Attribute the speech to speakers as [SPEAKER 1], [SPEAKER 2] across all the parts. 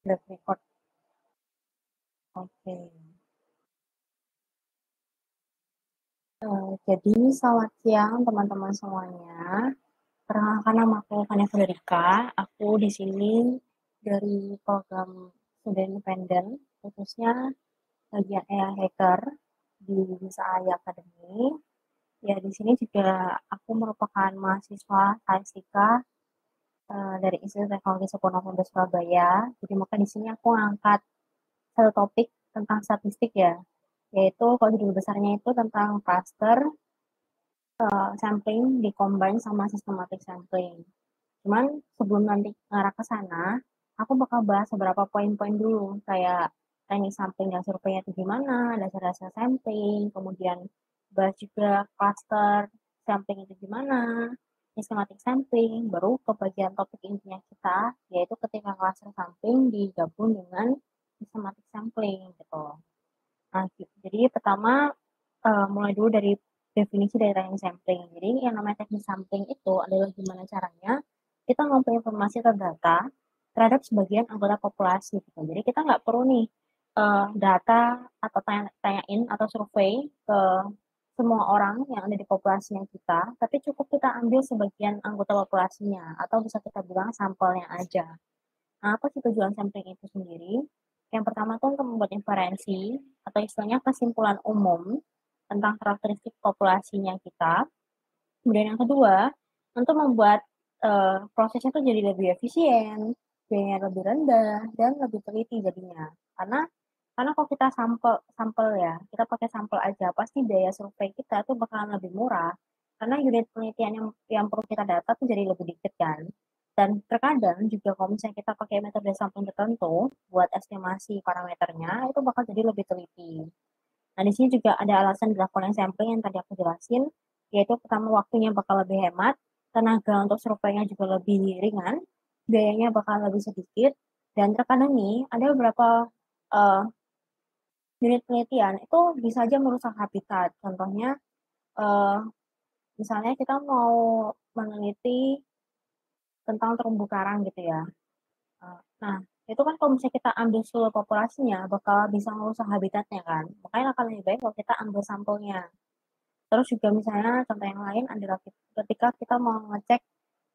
[SPEAKER 1] Grab record. Oke. Jadi selamat siang teman-teman semuanya. Perkenalkan nama aku Fania Federica. Aku di sini dari program Studi Independen, khususnya bagian AI Hacker di Bisa AI Academy. Ya, di sini juga aku merupakan mahasiswa Saistika dari Institut Teknologi Supono Muda Surabaya. Jadi maka di sini aku angkat satu topik tentang statistik ya, yaitu kalau judul besarnya itu tentang cluster sampling di-combine sama systematic sampling. Cuman sebelum nanti ngarah ke sana, aku bakal bahas beberapa poin-poin dulu, kayak teknik sampling dan surveinya itu gimana, dasar-dasar sampling, kemudian bahas juga cluster sampling itu gimana, systematic sampling, baru ke bagian topik intinya kita, yaitu ketika cluster sampling digabung dengan systematic sampling gitu. Nah, jadi pertama mulai dulu dari definisi dari teknik sampling. Jadi yang namanya teknik sampling itu adalah gimana caranya kita ngumpulin informasi atau data terhadap sebagian anggota populasi gitu. Jadi kita nggak perlu nih data atau tanyain atau survei ke semua orang yang ada di populasinya kita, tapi cukup kita ambil sebagian anggota populasinya atau bisa kita bilang sampelnya aja. Nah, apa sih tujuan sampling itu sendiri? Yang pertama tuh untuk membuat inferensi atau istilahnya kesimpulan umum tentang karakteristik populasinya kita. Kemudian yang kedua, untuk membuat prosesnya tuh jadi lebih efisien, biayanya lebih rendah, dan lebih teliti jadinya. Karena kalau kita sampel ya, kita pakai sampel aja, pasti biaya survei kita tuh bakalan lebih murah. Karena unit penelitian yang perlu kita data tuh jadi lebih dikit kan. Dan terkadang juga kalau misalnya kita pakai metode sampling tertentu buat estimasi parameternya, itu bakal jadi lebih teliti. Nah, di sini juga ada alasan dilakukan sampling yang tadi aku jelasin, yaitu pertama waktunya bakal lebih hemat, tenaga untuk surveinya juga lebih ringan, biayanya bakal lebih sedikit, dan terkadang nih ada beberapa uh, unit penelitian itu bisa aja merusak habitat. Contohnya, uh, misalnya kita mau meneliti tentang terumbu karang gitu ya. Nah, itu kan kalau misalnya kita ambil seluruh populasinya, bakal bisa merusak habitatnya kan. Makanya akan lebih baik kalau kita ambil sampelnya. Terus juga misalnya contoh yang lain adalah ketika kita mau ngecek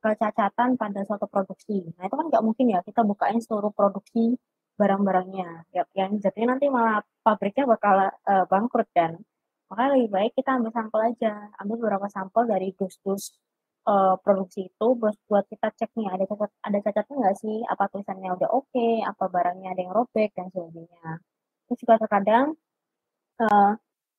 [SPEAKER 1] kecacatan pada suatu produksi. Nah, itu kan nggak mungkin ya kita bukain seluruh produksi barang-barangnya. Ya, yang jadinya nanti malah pabriknya bakal bangkrut kan. Makanya lebih baik kita ambil sampel aja. Ambil beberapa sampel dari dus-dus produksi itu buat kita cek nih ada cacatnya nggak sih, apa tulisannya udah oke, apa barangnya ada yang robek dan sebagainya. Terus juga terkadang eh,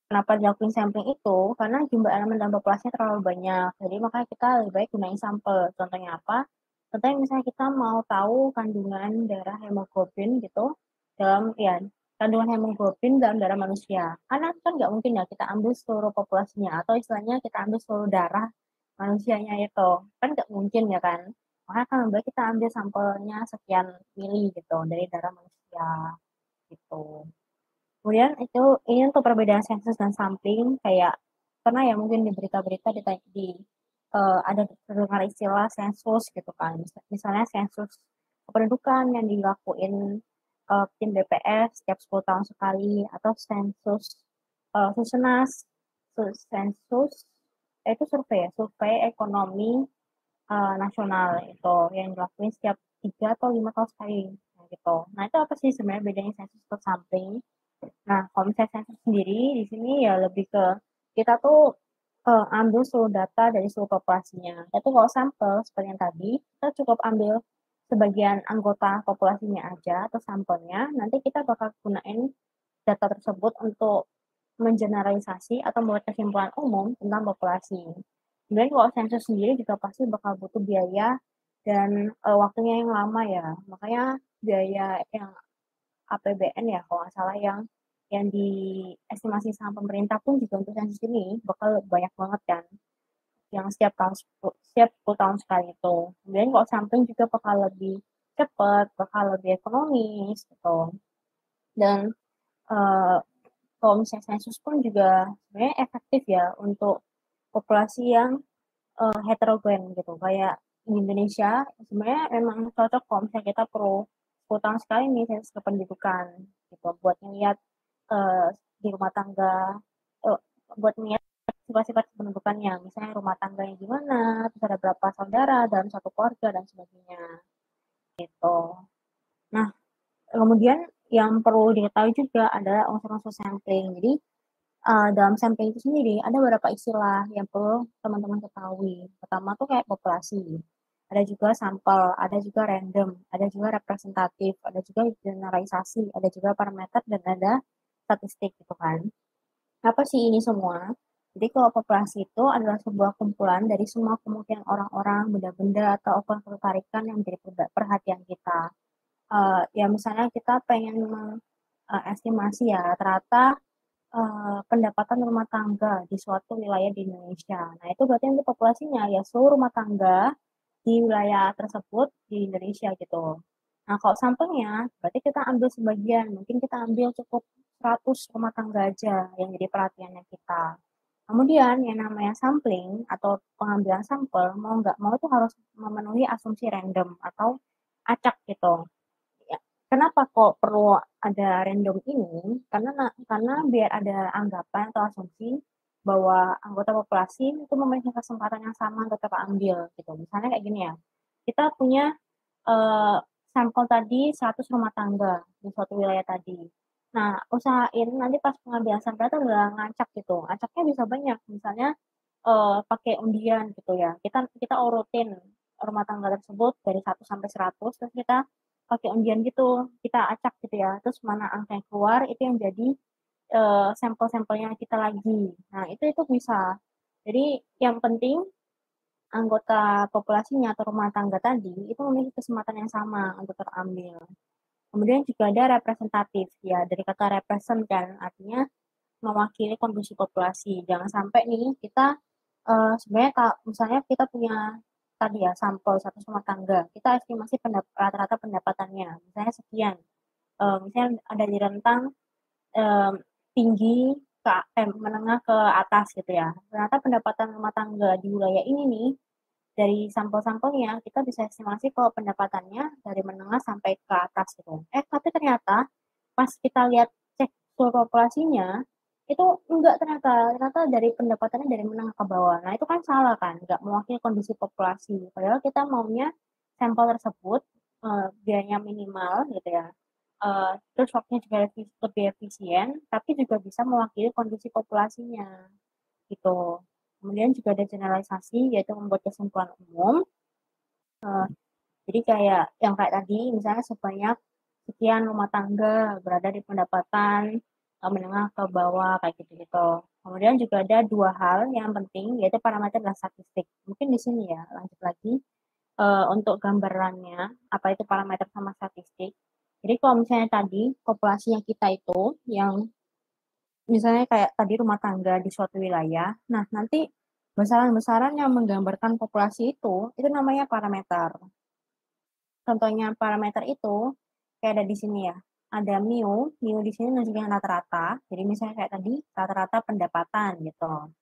[SPEAKER 1] kenapa dilakukan sampling itu? Karena jumlah elemen dalam populasinya terlalu banyak. Jadi makanya kita lebih baik gunain sampel. Contohnya apa? Contohnya misalnya kita mau tahu kandungan darah hemoglobin gitu dalam ya kandungan hemoglobin dalam darah manusia. Karena kan nggak mungkin ya kita ambil seluruh populasinya atau istilahnya kita ambil seluruh darah manusianya itu. Kan nggak mungkin ya kan? Makanya kan lebih baik kita ambil sampelnya sekian mili gitu dari darah manusia gitu. Kemudian itu ini untuk perbedaan sensus dan sampling kayak pernah ya mungkin di berita-berita ada terdengar istilah sensus gitu kan. Misalnya sensus kependudukan yang dilakuin tim BPS setiap 10 tahun sekali atau sensus Susenas, sensus itu survei ya, survei ekonomi nasional itu yang dilakuin setiap 3 atau 5 tahun sekali. Nah, gitu. Nah, itu apa sih sebenarnya bedanya sensus atau sampling? Nah, kalau misalnya sensor sendiri di sini ya lebih ke kita tuh ambil seluruh data dari seluruh populasinya. Tapi kalau sampel seperti yang tadi, kita cukup ambil sebagian anggota populasinya aja atau sampelnya. Nanti kita bakal gunain data tersebut untuk mengeneralisasi atau membuat kesimpulan umum tentang populasi. Kemudian kalau sensus sendiri juga pasti bakal butuh biaya dan waktunya yang lama ya. Makanya biaya yang APBN ya kalau nggak salah yang diestimasi sama pemerintah pun juga untuk sensus ini bakal banyak banget kan yang setiap 10 tahun sekali itu. Kemudian kalau sampling juga bakal lebih cepat, bakal lebih ekonomis gitu. Dan uh, kalau misalnya sensus pun juga sebenarnya efektif ya untuk populasi yang heterogen gitu. Kayak di Indonesia sebenarnya memang cocok kalau misalnya kita perlu 10 tahun sekali nih sensus kependudukan gitu buat ngelihat, eee, di rumah tangga, eee, buat ngelihat sifat-sifat kependudukannya, misalnya rumah tangganya gimana, terus ada berapa saudara dalam satu keluarga dan sebagainya, gitu. Nah, kemudian yang perlu diketahui juga adalah unsur-unsur sampling. Jadi, dalam sampling itu sendiri ada beberapa istilah yang perlu teman-teman ketahui. Pertama tuh kayak populasi, ada juga sampel, ada juga random, ada juga representatif, ada juga generalisasi, ada juga parameter dan ada statistik gitu kan. Apa sih ini semua? Jadi kalau populasi itu adalah sebuah kumpulan dari semua kemungkinan orang-orang, benda-benda, atau organ ketertarikan yang menjadi perhatian kita. Ya misalnya kita pengen estimasi ya rata-rata pendapatan rumah tangga di suatu wilayah di Indonesia. Nah itu berarti nanti populasinya ya seluruh rumah tangga di wilayah tersebut di Indonesia gitu. Nah kalau sampelnya berarti kita ambil sebagian, mungkin kita ambil cukup 100 rumah tangga aja yang jadi perhatiannya kita. Kemudian yang namanya sampling atau pengambilan sampel mau nggak mau itu harus memenuhi asumsi random atau acak gitu. Ya, kenapa kok perlu ada random ini? Karena biar ada anggapan atau asumsi bahwa anggota populasi itu memiliki kesempatan yang sama untuk terambil gitu. Misalnya kayak gini ya, kita punya eee, sampel tadi 100 rumah tangga di suatu wilayah tadi. Nah, usahain nanti pas pengambilan sampel itu nggak ngacak gitu, ngacaknya bisa banyak, misalnya, pakai undian gitu ya, kita kita urutin rumah tangga tersebut dari 1 sampai 100 terus kita pakai undian gitu, kita acak gitu ya, terus mana angka yang keluar itu yang jadi, sampel-sampelnya kita lagi. Nah, itu bisa. Jadi yang penting anggota populasinya atau rumah tangga tadi itu memiliki kesempatan yang sama untuk terambil. Kemudian juga ada representatif ya, dari kata represent kan artinya mewakili kondisi populasi. Jangan sampai nih kita sebenarnya misalnya kita punya tadi ya sampel satu rumah tangga, kita estimasi rata-rata pendapatannya, misalnya sekian. Misalnya ada di rentang eh, tinggi menengah ke atas gitu ya. Ternyata pendapatan rumah tangga di wilayah ini nih dari sampel-sampelnya kita bisa estimasi kalau pendapatannya dari menengah sampai ke atas gitu. Tapi ternyata pas kita lihat cek seluruh populasinya itu enggak ternyata dari pendapatannya dari menengah ke bawah. Nah, itu kan salah kan, nggak mewakili kondisi populasi. Padahal kita maunya sampel tersebut biayanya minimal gitu ya. Terus waktunya juga lebih efisien, tapi juga bisa mewakili kondisi populasinya gitu. Kemudian juga ada generalisasi yaitu membuat kesimpulan umum. Eee, jadi kayak yang kayak tadi misalnya sebanyak sekian rumah tangga berada di pendapatan, menengah ke bawah kayak gitu-gitu. Kemudian juga ada 2 hal yang penting yaitu parameter dan statistik. Mungkin di sini ya lanjut lagi, untuk gambarannya apa itu parameter sama statistik. Jadi kalau misalnya tadi populasinya kita itu yang misalnya kayak tadi rumah tangga di suatu wilayah, nah nanti besaran-besaran yang menggambarkan populasi itu namanya parameter. Contohnya parameter itu kayak ada di sini ya, ada mu di sini nunjukin rata-rata, jadi misalnya kayak tadi rata-rata pendapatan gitu.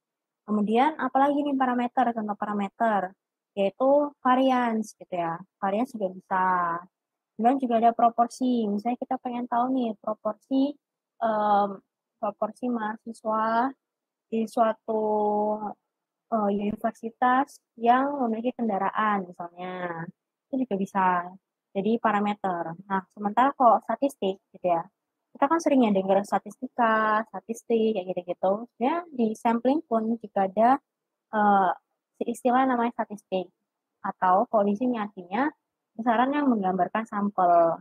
[SPEAKER 1] Kemudian apalagi nih parameter, contoh parameter, yaitu varians gitu ya, varians juga bisa. Kemudian juga ada proporsi, misalnya kita pengen tahu nih mmm, proporsi mahasiswa di suatu, universitas yang memiliki kendaraan misalnya, itu juga bisa jadi parameter. Nah, sementara kalau statistik gitu ya, kita kan sering ya dengar statistika, statistik, kayak gitu-gitu. Ya di sampling pun juga ada, eee, istilah namanya statistik, atau kalau di sini artinya besaran yang menggambarkan sampel.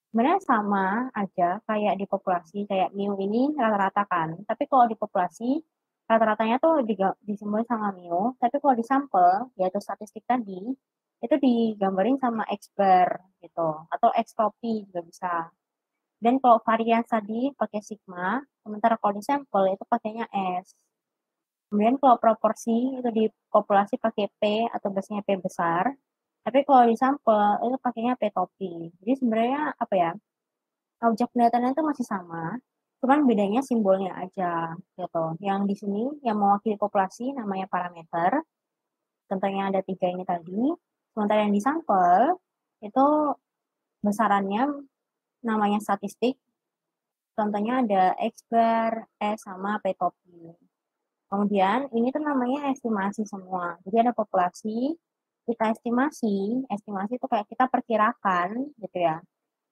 [SPEAKER 1] Sebenarnya sama aja kayak di populasi, kayak mu ini rata-rata kan, tapi kalau di populasi, rata-ratanya tuh disimbolin sama mu, tapi kalau di sampel, yaitu statistik tadi, itu digambarin sama X bar gitu, atau X topi juga bisa. Dan kalau varian tadi pakai sigma, sementara kalau di sampel itu pakainya S. Kemudian kalau proporsi itu di populasi pakai P atau biasanya P besar, tapi kalau di sampel itu pakainya P topi. Jadi sebenarnya apa ya, objek pendatangan itu masih sama, cuman bedanya simbolnya aja gitu. Yang di sini yang mewakili populasi namanya parameter, contohnya ada 3 ini tadi, sementara yang di sampel itu besarannya namanya statistik. Contohnya ada X-bar, S, sama P-topi. Kemudian ini tuh namanya estimasi semua. Jadi ada populasi, kita estimasi itu kayak kita perkirakan gitu ya.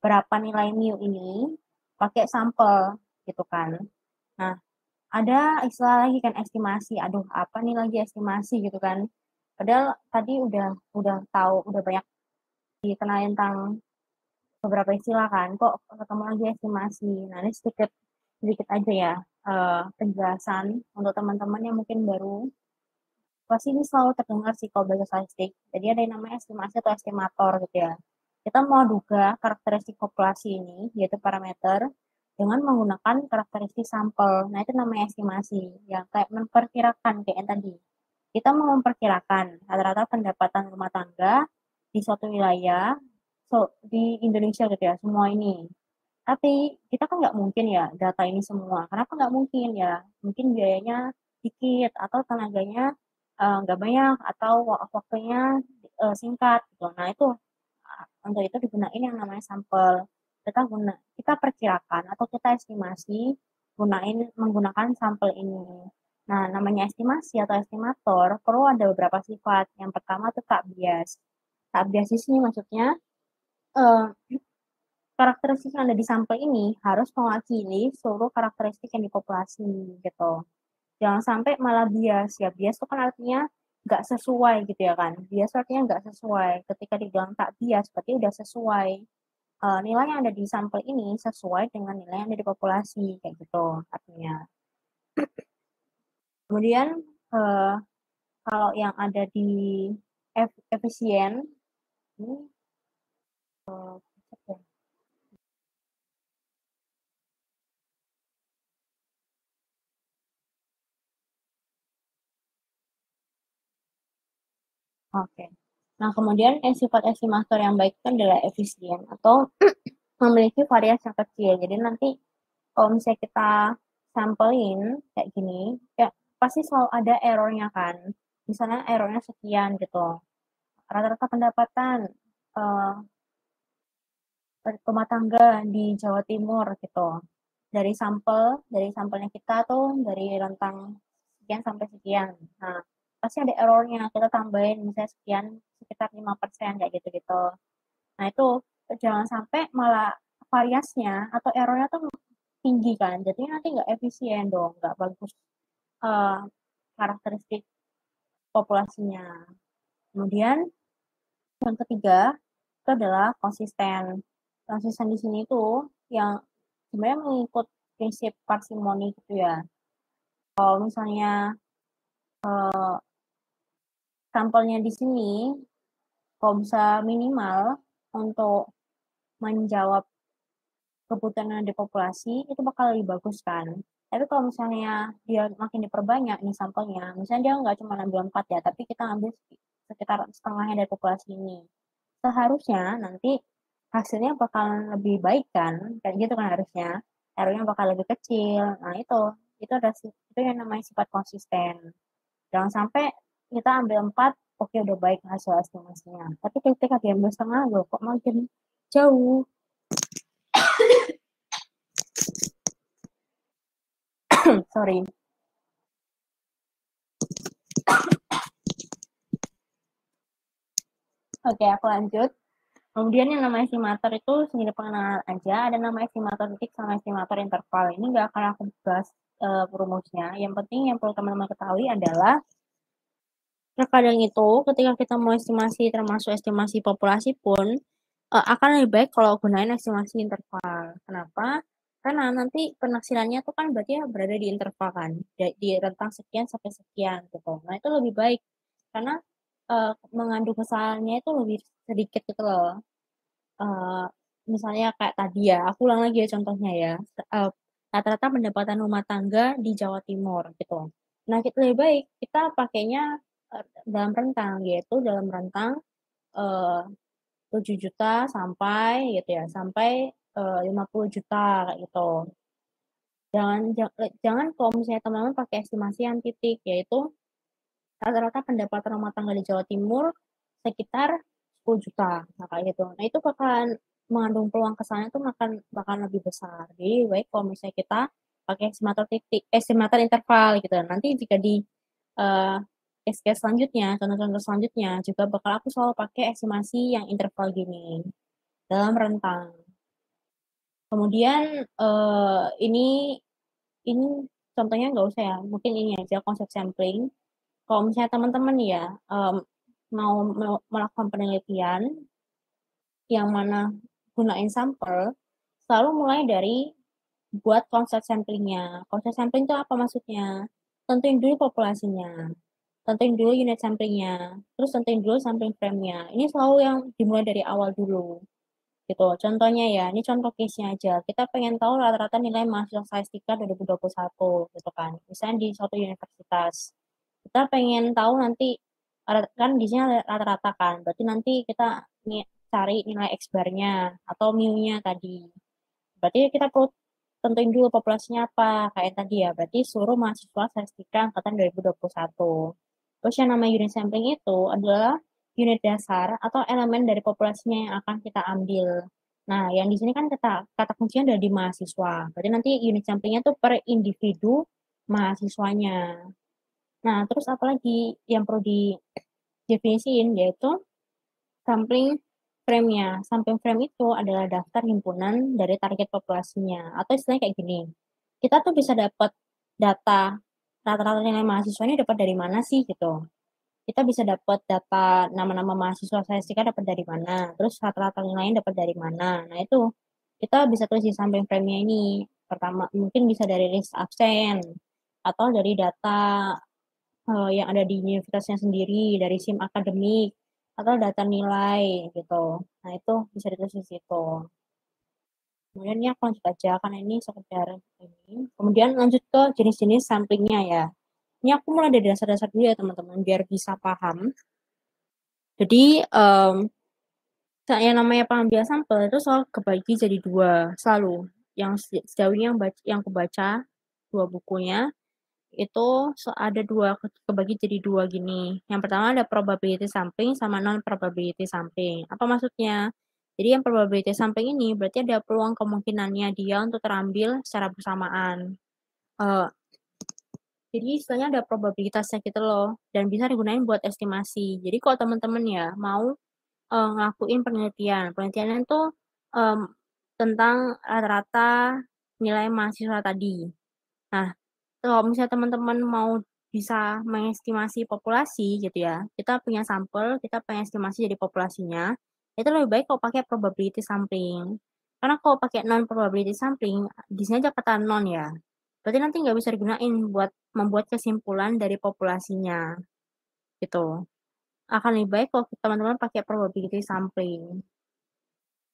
[SPEAKER 1] Berapa nilai mu ini pakai sampel gitu kan. Nah, ada istilah lagi kan estimasi. Aduh, apa nih lagi estimasi gitu kan. Padahal tadi udah tahu, udah banyak dikenalin tentang beberapa istilah kan. Kok ketemu lagi estimasi. Nah, ini sedikit sedikit aja ya penjelasan untuk teman-teman yang mungkin baru. Pasti ini selalu terdengar sih kalau belajar statistik. Jadi ada yang namanya estimasi atau estimator gitu ya. Kita mau duga karakteristik populasi ini, yaitu parameter, dengan menggunakan karakteristik sampel. Nah, itu namanya estimasi, yang kayak memperkirakan kayak yang tadi. Kita mau memperkirakan rata-rata pendapatan rumah tangga di suatu wilayah, di Indonesia gitu ya, semua ini. Tapi kita kan nggak mungkin ya data ini semua. Kenapa nggak mungkin ya? Mungkin biayanya dikit atau tenaganya nggak banyak atau waktunya singkat gitu. Nah itu untuk itu digunain yang namanya sampel. Kita perkirakan atau kita estimasi menggunakan sampel ini. Nah, namanya estimasi atau estimator perlu ada beberapa sifat. Yang pertama itu tak bias. Tak bias di sini maksudnya eh, karakteristik yang ada di sampel ini harus mewakili seluruh karakteristik yang di populasi gitu. Jangan sampai malah bias. Ya bias itu kan artinya nggak sesuai gitu ya kan. Bias artinya nggak sesuai. Ketika dibilang tak bias berarti udah sesuai. Nilai yang ada di sampel ini sesuai dengan nilai yang ada di populasi kayak gitu artinya. Kemudian uh, kalau yang ada di efisien ini oke. Nah, kemudian sifat estimator yang baik itu adalah efisien atau memiliki variasi yang kecil. Jadi nanti kalau misalnya kita sampelin kayak gini, ya pasti selalu ada errornya kan. Misalnya errornya sekian gitu. Rata-rata pendapatan uh, rumah tangga di Jawa Timur gitu. Dari sampelnya kita tuh dari rentang sekian sampai sekian. Nah, pasti ada errornya. Kita tambahin misalnya sekian sekitar 5% kayak gitu-gitu. Nah, itu jangan sampai malah variasinya atau errornya tuh tinggi kan. Jadi nanti nggak efisien dong, nggak bagus uh, karakteristik populasinya. Kemudian yang ketiga itu adalah konsisten. Konsisten di sini tuh yang sebenarnya mengikut prinsip parsimoni gitu ya. Kalau misalnya sampelnya di sini, kalau bisa minimal untuk menjawab kebutuhan di populasi, itu bakal lebih bagus kan. Tapi kalau misalnya dia makin diperbanyak nih sampelnya, misalnya dia nggak cuma ambil 4 ya, tapi kita ambil sekitar setengahnya dari populasi ini. Seharusnya nanti hasilnya bakalan lebih baik kan, kayak gitu kan harusnya. Errornya bakal lebih kecil. Nah itu ada itu yang namanya sifat konsisten. Jangan sampai kita ambil 4, oke udah baik hasil estimasinya. Tapi ketika diambil setengah, loh kok makin jauh. Sorry. Oke, aku lanjut. Kemudian yang namanya estimator itu sendiri pengenalan aja, ada nama estimator titik sama estimator interval. Ini nggak akan aku bahas rumusnya. Yang penting yang perlu teman-teman ketahui adalah terkadang itu ketika kita mau estimasi termasuk estimasi populasi pun akan lebih baik kalau gunain estimasi interval. Kenapa? Karena nanti penaksirannya tuh kan berarti berada di interval kan, di rentang sekian sampai sekian gitu. Nah itu lebih baik karena mengandung kesalahannya itu lebih sedikit gitu loh. Uh, Misalnya kayak tadi ya, aku ulang lagi ya contohnya ya. Uh, Rata-rata pendapatan rumah tangga di Jawa Timur gitu. Nah, kita lebih baik kita pakainya dalam rentang, yaitu dalam rentang uh, 7 juta sampai gitu ya, sampai 50 juta kayak gitu. Jangan kalau misalnya teman-teman pakai estimasi yang titik, yaitu rata-rata pendapatan rumah tangga di Jawa Timur sekitar 10 juta, nah kayak gitu. Nah itu bakalan mengandung peluang kesannya tuh bakal lebih besar. Jadi baik kalau misalnya kita pakai estimator interval gitu. Nanti jika di eee, case-case selanjutnya, contoh-contoh selanjutnya juga bakal aku selalu pakai estimasi yang interval gini, dalam rentang. Kemudian, ini contohnya nggak usah ya, mungkin ini aja konsep sampling. Kalau misalnya teman-teman nih ya, mau melakukan penelitian yang mana gunain sampel, selalu mulai dari buat konsep sampling-nya. Konsep sampling itu apa maksudnya? Tentuin dulu populasinya, tentuin dulu unit sampling-nya, terus tentuin dulu sampling frame-nya. Ini selalu yang dimulai dari awal dulu, gitu. Contohnya ya, ini contoh case-nya aja. Kita pengen tahu rata-rata nilai mahasiswa statistika 2021, gitu kan. Misalnya di suatu universitas. Kita pengen tahu nanti, kan di sini rata-rata kan, berarti nanti kita cari nilai X bar-nya atau mu-nya tadi. Berarti kita perlu tentuin dulu populasinya apa, kayak tadi ya, berarti seluruh mahasiswa statistika angkatan 2021. Terus yang namanya unit sampling itu adalah unit dasar atau elemen dari populasinya yang akan kita ambil. Nah, yang di sini kan kata kuncinya ada di mahasiswa. Berarti nanti unit samplingnya tuh per individu mahasiswanya. Nah, terus apalagi yang perlu didefinisiin yaitu sampling frame-nya. Sampling frame itu adalah daftar himpunan dari target populasinya. Atau istilahnya kayak gini, kita tuh bisa dapat data rata-rata nilai mahasiswa ini dapat dari mana sih gitu. Kita bisa dapat data nama-nama mahasiswa statistika dapat dari mana, terus rata-rata nilainya dapat dari mana. Nah, itu kita bisa tulis di sampling frame-nya ini. Pertama, mungkin bisa dari list absen atau dari data yang ada di universitasnya sendiri, dari SIM akademik, atau data nilai gitu. Nah, itu bisa ditulis di situ. Kemudian ini aku lanjut aja karena ini sekedar ini. Kemudian lanjut ke jenis-jenis samplingnya ya. Ini aku mulai dari dasar-dasar dulu ya teman-teman biar bisa paham. Jadi yang namanya pengambilan sampel itu selalu kebagi jadi dua selalu. Yang sejauh ini yang kubaca dua bukunya itu ada dua kebagi jadi dua gini. Yang pertama ada probability sampling sama non probability sampling. Apa maksudnya? Jadi yang probability sampling ini berarti ada peluang kemungkinannya dia untuk terambil secara bersamaan. Jadi istilahnya ada probabilitasnya gitu loh dan bisa digunakan buat estimasi. Jadi kalau teman-teman ya mau ngelakuin penelitian itu tentang rata-rata nilai mahasiswa tadi. Nah, kalau misalnya teman-teman mau bisa mengestimasi populasi gitu ya, kita punya sampel, kita pengen estimasi jadi populasinya, itu lebih baik kalau pakai probability sampling. Karena kalau pakai non probability sampling, di sini aja kata non ya. Berarti nanti nggak bisa digunain buat membuat kesimpulan dari populasinya, gitu. Akan lebih baik kalau teman-teman pakai probability sampling.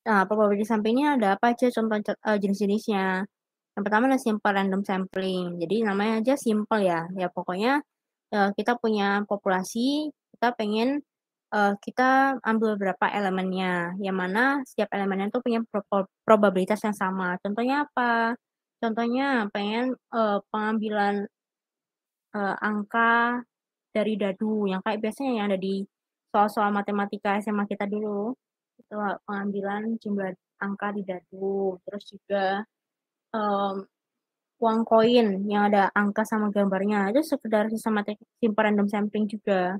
[SPEAKER 1] Nah, probability sampling-nya ada apa aja contoh jenis-jenisnya. Yang pertama ada simple random sampling. Jadi namanya aja simple ya. Ya pokoknya kita punya populasi, kita pengen kita ambil beberapa elemennya, yang mana setiap elemennya itu punya probabilitas yang sama. Contohnya apa? Contohnya pengen pengambilan angka dari dadu, yang kayak biasanya yang ada di soal-soal matematika SMA kita dulu. Itu pengambilan jumlah angka di dadu, terus juga mmm, uang koin yang ada angka sama gambarnya, itu sekedar sistematik simple random sampling juga.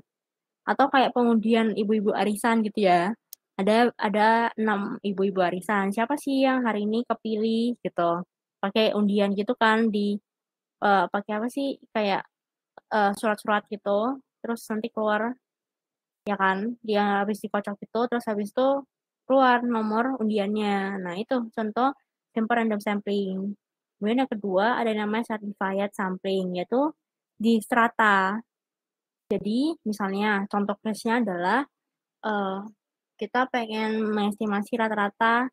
[SPEAKER 1] Atau kayak pengundian ibu-ibu arisan gitu ya. Ada 6 ibu-ibu arisan, siapa sih yang hari ini kepilih gitu. Pakai undian gitu kan pakai apa sih, kayak, surat-surat gitu, terus nanti keluar ya kan, dia habis dikocok itu, terus habis itu keluar nomor undiannya. Nah itu contoh simple random sampling. Kemudian yang kedua ada yang namanya stratified sampling, yaitu di strata. Jadi misalnya contoh case-nya adalah, eee, kita pengen mengestimasi rata-rata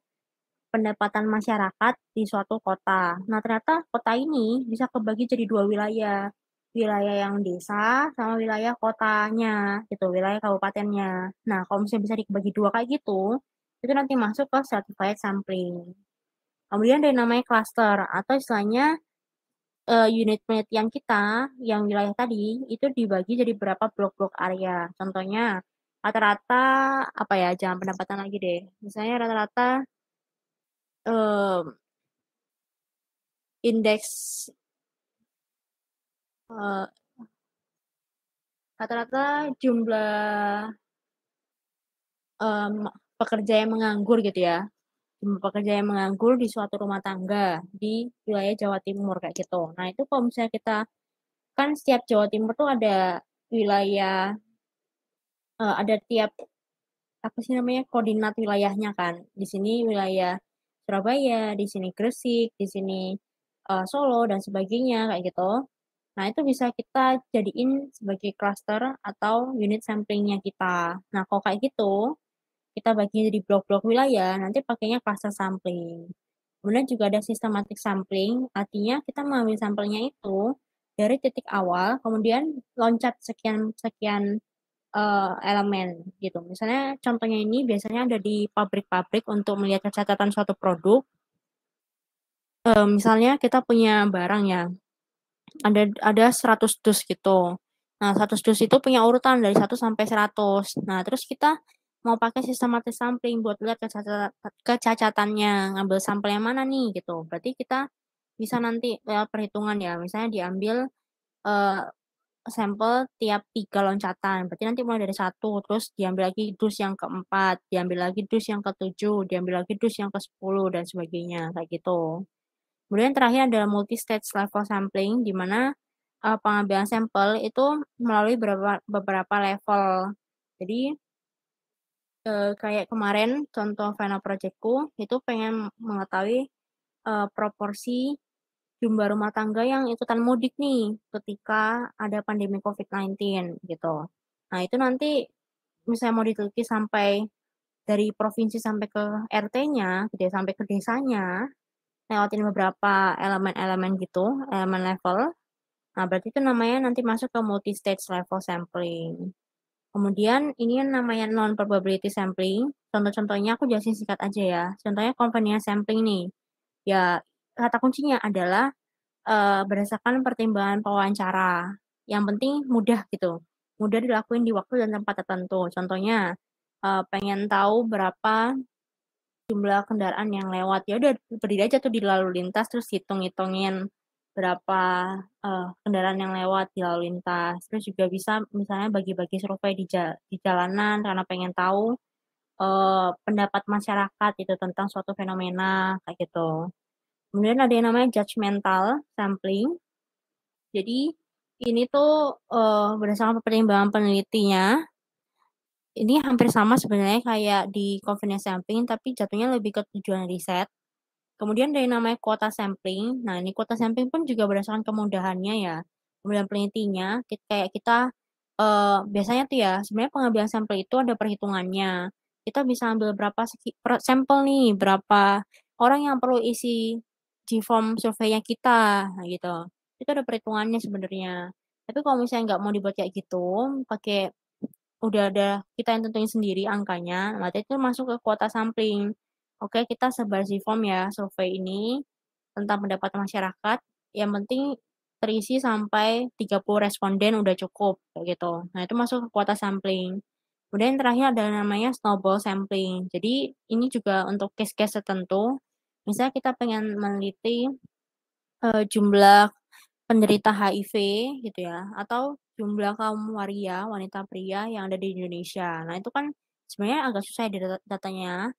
[SPEAKER 1] pendapatan masyarakat di suatu kota. Nah ternyata kota ini bisa kebagi jadi 2 wilayah. Wilayah yang desa sama wilayah kotanya gitu, wilayah kabupatennya. Nah kalau misalnya bisa dibagi 2 kayak gitu, itu nanti masuk ke stratified sampling. Kemudian ada yang namanya cluster atau istilahnya unit penelitian kita yang wilayah tadi, itu dibagi jadi berapa blok-blok area. Contohnya, rata-rata apa ya, jangan pendapatan lagi deh. Misalnya rata-rata mmm, indeks, eee, rata-rata jumlah, pekerja yang menganggur gitu ya, jumlah pekerja yang menganggur di suatu rumah tangga di wilayah Jawa Timur kayak gitu. Nah itu kalau misalnya kita kan setiap Jawa Timur tuh ada wilayah, ada tiap apa sih namanya, koordinat wilayahnya kan. Di sini wilayah Surabaya, di sini Gresik, di sini, Solo dan sebagainya kayak gitu. Nah itu bisa kita jadiin sebagai klaster atau unit sampling-nya kita. Nah kalau kayak gitu, kita bagi jadi blok-blok wilayah, nanti pakainya cluster sampling. Kemudian juga ada systematic sampling, artinya kita mengambil sampelnya itu dari titik awal, kemudian loncat sekian sekian, elemen gitu. Misalnya contohnya ini biasanya ada di pabrik-pabrik untuk melihat kecacatan suatu produk, misalnya kita punya barang ya, ada 100 dus gitu. Nah 100 dus itu punya urutan dari 1 sampai 100. Nah terus kita mau pakai systematic sampling buat lihat kecacatannya, ngambil sampel yang mana nih gitu. Berarti kita bisa nanti lewat perhitungan ya, misalnya diambil, eee, sampel tiap 3 loncatan, berarti nanti mulai dari 1, terus diambil lagi dus yang keempat, diambil lagi dus yang ketujuh, diambil lagi dus yang ke-10 dan sebagainya, kayak gitu. Kemudian terakhir adalah multi-stage level sampling, di mana, pengambilan sampel itu melalui beberapa level. Jadi, kayak kemarin contoh final project-ku, itu pengen mengetahui, proporsi jumlah rumah tangga yang ikutan mudik nih, ketika ada pandemi COVID-19 gitu. Nah itu nanti misalnya mau diteliti sampai dari provinsi sampai ke RT-nya gitu ya, sampai ke desanya, lewatin beberapa elemen-elemen gitu, elemen level. Nah, berarti itu namanya nanti masuk ke multi-stage level sampling. Kemudian ini yang namanya non-probability sampling, contoh-contohnya aku jelasin singkat aja ya. Contohnya convenience sampling nih, ya kata kuncinya adalah, berdasarkan pertimbangan pewawancara, yang penting mudah gitu, mudah dilakuin di waktu dan tempat tertentu. Contohnya, pengen tahu berapa jumlah kendaraan yang lewat, ya udah berdiri aja tuh di lalu lintas terus hitung-hitungin berapa, kendaraan yang lewat di lalu lintas. Terus juga bisa misalnya bagi-bagi survei di jalanan karena pengen tahu, pendapat masyarakat itu tentang suatu fenomena, kayak gitu. Kemudian ada yang namanya judgemental sampling. Jadi ini tuh, berdasarkan pertimbangan penelitinya, ini hampir sama sebenarnya kayak di convenience sampling tapi jatuhnya lebih ke tujuan riset. Kemudian ada yang namanya kuota sampling. Nah, ini kuota sampling pun juga berdasarkan kemudahannya ya. Kemudian penelitinya, kayak kita, biasanya tuh ya, sebenarnya pengambilan sampel itu ada perhitungannya. Kita bisa ambil berapa sampel nih, berapa orang yang perlu isi G-form survei-nya kita, nah gitu. Itu ada perhitungannya sebenarnya. Tapi kalau misalnya nggak mau dibuat kayak gitu, pakai udah ada kita yang tentuin sendiri angkanya, berarti itu masuk ke kuota sampling. Oke, kita sebar Gform ya, survei ini tentang pendapat masyarakat, yang penting terisi sampai 30 responden udah cukup, kayak gitu. Nah, itu masuk ke kuota sampling. Kemudian yang terakhir ada namanya snowball sampling. Jadi ini juga untuk case-case tertentu, misalnya kita pengen meneliti, jumlah penderita HIV gitu ya, atau jumlah kaum waria, wanita pria yang ada di Indonesia. Nah, itu kan sebenarnya agak susah ya datanya,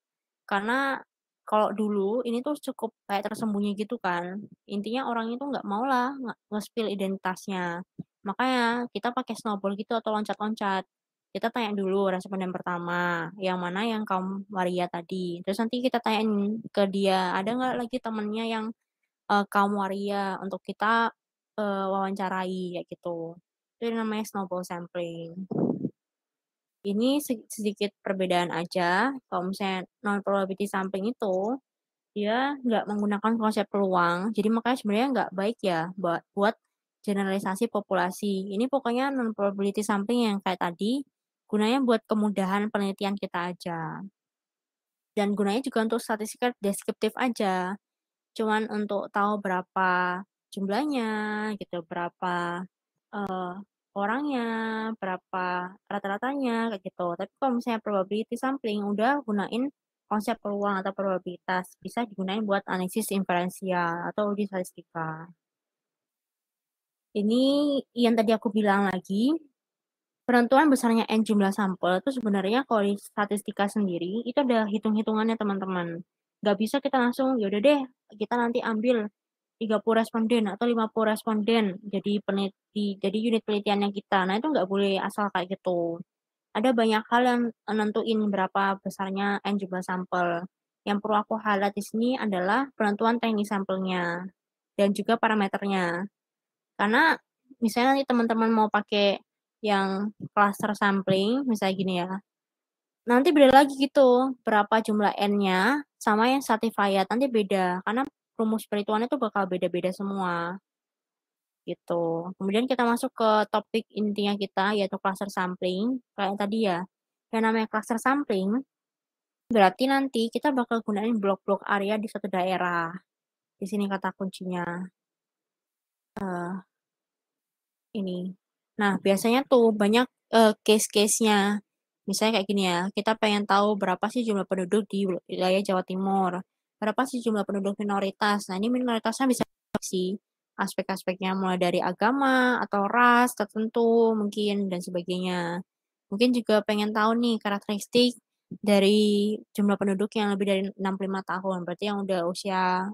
[SPEAKER 1] karena kalau dulu ini tuh cukup kayak tersembunyi gitu kan. Intinya orang itu nggak maulah nge-spill identitasnya. Makanya kita pakai snowball gitu atau loncat-loncat. Kita tanya dulu responden pertama, yang mana yang kaum waria tadi. Terus nanti kita tanyain ke dia, ada nggak lagi temennya yang, kaum waria untuk kita, wawancarai kayak gitu. Itu yang namanya snowball sampling. Ini sedikit perbedaan aja, kalau misalnya non-probability sampling itu, dia nggak menggunakan konsep peluang, jadi makanya sebenarnya nggak baik ya buat generalisasi populasi. Ini pokoknya non-probability sampling yang kayak tadi, gunanya buat kemudahan penelitian kita aja. Dan gunanya juga untuk statistika deskriptif aja. Cuman untuk tahu berapa jumlahnya gitu, berapa, eee, orangnya, berapa rata-ratanya, kayak gitu. Tapi kalau misalnya probability sampling udah gunain konsep peluang atau probabilitas bisa digunakan buat analisis inferensial atau uji statistika. Ini yang tadi aku bilang lagi, penentuan besarnya N jumlah sampel itu sebenarnya kalau di statistika sendiri itu ada hitung-hitungannya teman-teman. Nggak bisa kita langsung, ya udah deh kita nanti ambil 30 responden atau 50 responden jadi peneliti, jadi unit penelitiannya kita. Nah, itu nggak boleh asal kayak gitu. Ada banyak hal yang nentuin berapa besarnya N jumlah sampel. Yang perlu aku highlight di sini adalah penentuan teknik sampelnya dan juga parameternya. Karena misalnya nanti teman-teman mau pakai yang cluster sampling, misalnya gini ya, nanti beda lagi gitu, berapa jumlah N-nya sama yang stratified, nanti beda, karena rumus perhitungannya itu bakal beda-beda semua, gitu. Kemudian kita masuk ke topik intinya kita, yaitu cluster sampling, kayak tadi ya, yang namanya cluster sampling, berarti nanti kita bakal gunain blok-blok area di suatu daerah. Di sini kata kuncinya. Ini. Nah, biasanya tuh banyak case-case-nya. Misalnya kayak gini ya, kita pengen tahu berapa sih jumlah penduduk di wilayah Jawa Timur, berapa sih jumlah penduduk minoritas. Nah, ini minoritasnya bisa sih aspek-aspeknya mulai dari agama atau ras tertentu mungkin dan sebagainya. Mungkin juga pengen tahu nih karakteristik dari jumlah penduduk yang lebih dari 65 tahun, berarti yang udah usia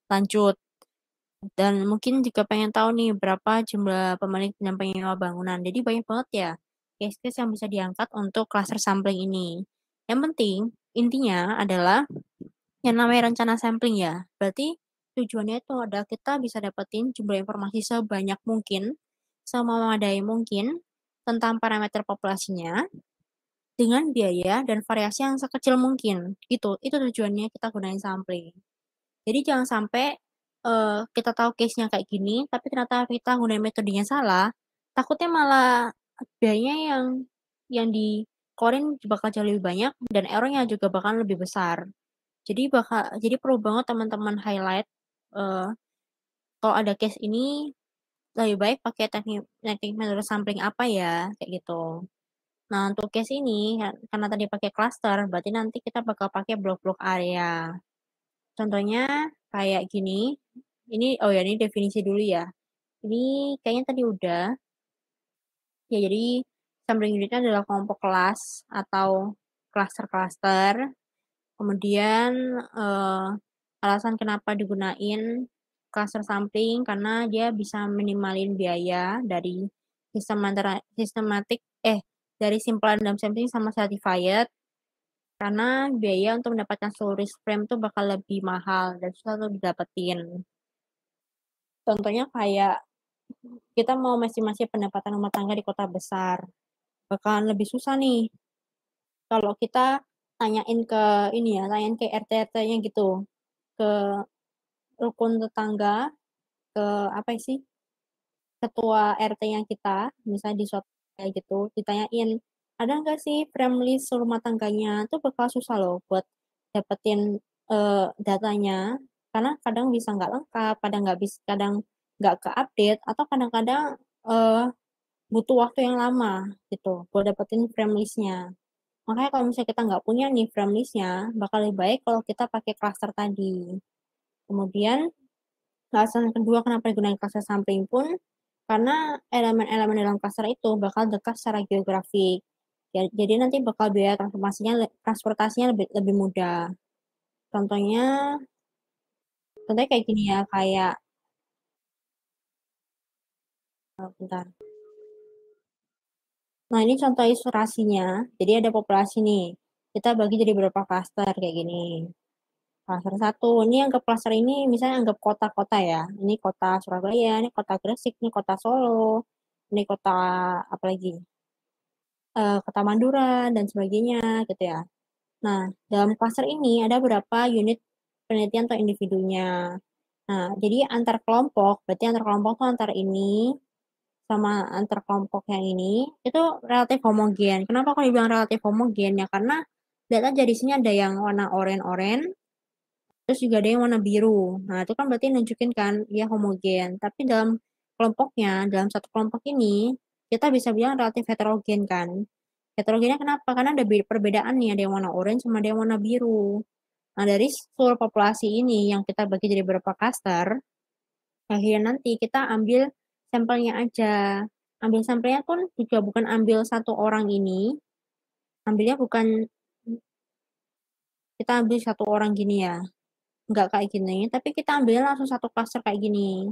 [SPEAKER 1] lanjut. Dan mungkin juga pengen tahu nih berapa jumlah pemilik dan penyewa bangunan. Jadi banyak banget ya case-case yang bisa diangkat untuk cluster sampling ini. Yang penting intinya adalah yang namanya rencana sampling ya. Berarti tujuannya itu adalah kita bisa dapetin jumlah informasi sebanyak mungkin, sememadai mungkin tentang parameter populasinya dengan biaya dan variasi yang sekecil mungkin. Gitu. Itu tujuannya kita gunain sampling. Jadi jangan sampai kita tahu case-nya kayak gini, tapi ternyata kita gunain metodenya salah, takutnya malah biayanya yang dikeluarin bakal jauh lebih banyak dan error-nya juga bakal lebih besar. Jadi perlu banget teman-teman highlight kalau ada case ini lebih baik pakai teknik teknik metode sampling apa ya, kayak gitu. Nah, untuk case ini karena tadi pakai cluster, berarti nanti kita bakal pakai blok-blok area. Contohnya kayak gini, ini definisi dulu ya. Ini kayaknya tadi udah. Ya, jadi sampling unitnya adalah kelompok kelas atau cluster-cluster. Kemudian alasan kenapa digunain cluster sampling karena dia bisa minimalin biaya dari sistematik dari simple random sampling sama stratified karena biaya untuk mendapatkan seluruh risk frame tuh bakal lebih mahal dan susah tuh didapetin. Contohnya kayak kita mau estimasi pendapatan rumah tangga di kota besar. Bakalan lebih susah nih kalau kita tanyain ke RT-RT-nya gitu, ke rukun tetangga, ke apa sih, ketua RT-nya kita, misalnya di suatu kayak gitu, ditanyain, ada nggak sih frame list rumah tangganya? Itu bakal susah loh buat dapetin datanya, karena kadang bisa nggak lengkap, kadang nggak ke-update, atau kadang-kadang eh, butuh waktu yang lama gitu buat dapetin frame list-nya. Makanya kalau misalnya kita nggak punya nih frame list-nya, bakal lebih baik kalau kita pakai cluster tadi. Kemudian, alasan kedua kenapa digunakan cluster sampling pun, karena elemen-elemen dalam cluster itu bakal dekat secara geografik. Jadi nanti bakal biaya transportasinya lebih mudah. Contohnya, contohnya kayak gini ya, kayak, bentar. Nah, ini contoh ilustrasinya. Jadi ada populasi nih. Kita bagi jadi beberapa klaster kayak gini. Klaster satu, ini anggap klaster ini misalnya anggap kota-kota ya. Ini kota Surabaya, ini kota Gresik, ini kota Solo, ini kota apa lagi? Kota Madura dan sebagainya gitu ya. Nah, dalam klaster ini ada berapa unit penelitian atau individunya. Nah, jadi antar kelompok, berarti antar kelompok tuh antar ini sama antar kelompok yang ini itu relatif homogen. Kenapa kalau dibilang relatif homogen ya? Karena data jadi sini ada yang warna oranye-oranye, terus juga ada yang warna biru. Nah, itu kan berarti nunjukin kan dia homogen. Tapi dalam satu kelompok ini, kita bisa bilang relatif heterogen kan. Heterogennya kenapa? Karena ada perbedaan nih, ada yang warna oranye sama ada yang warna biru. Nah, dari seluruh populasi ini yang kita bagi jadi beberapa klaster, akhirnya nanti kita ambil sampelnya aja. Ambil sampelnya pun juga bukan ambil satu orang ini, ambilnya bukan kita ambil satu orang gini ya, nggak kayak gini, tapi kita ambilnya langsung satu klaster kayak gini.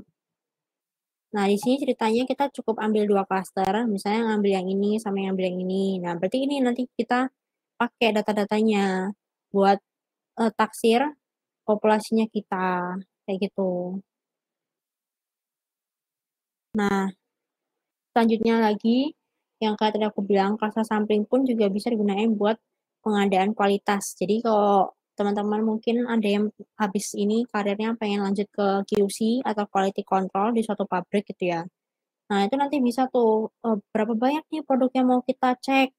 [SPEAKER 1] Nah, di sini ceritanya kita cukup ambil 2 klaster, misalnya ngambil yang ini sama yang ambil yang ini. Nah, berarti ini nanti kita pakai data-datanya buat, taksir populasinya kita, kayak gitu. Nah, selanjutnya lagi, yang kayak tadi aku bilang, cluster sampling pun juga bisa digunain buat pengadaan kualitas. Jadi kalau teman-teman mungkin ada yang habis ini karirnya pengen lanjut ke QC atau quality control di suatu pabrik gitu ya. Nah, itu nanti bisa tuh, berapa banyak nih produk yang mau kita cek,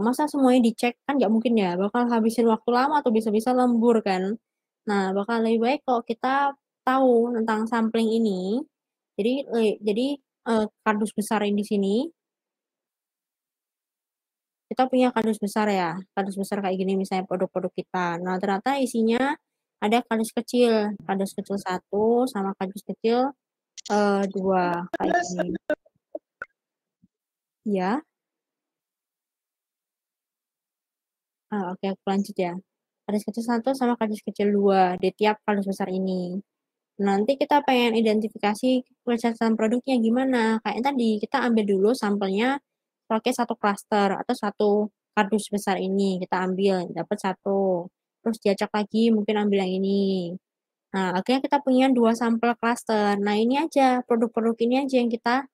[SPEAKER 1] masa semuanya dicek, kan nggak mungkin ya, bakal habisin waktu lama atau bisa-bisa lembur kan. Nah, bakal lebih baik kalau kita tahu tentang sampling ini, jadi, kardus besar yang di sini, kita punya kardus besar ya, kardus besar kayak gini misalnya produk-produk kita. Nah, ternyata isinya ada kardus kecil satu sama kardus kecil, 2 kayak gini. Iya? Oke, aku lanjut ya. Kardus kecil satu sama kardus kecil 2 di tiap kardus besar ini. Nanti kita pengen identifikasi pencatatan produknya gimana, kayak yang tadi, kita ambil dulu sampelnya pakai satu klaster atau satu kardus besar ini, kita ambil, dapat satu, terus diacak lagi mungkin ambil yang ini. Nah, akhirnya kita punya 2 sampel klaster. Nah, ini aja, produk-produk ini aja yang kita,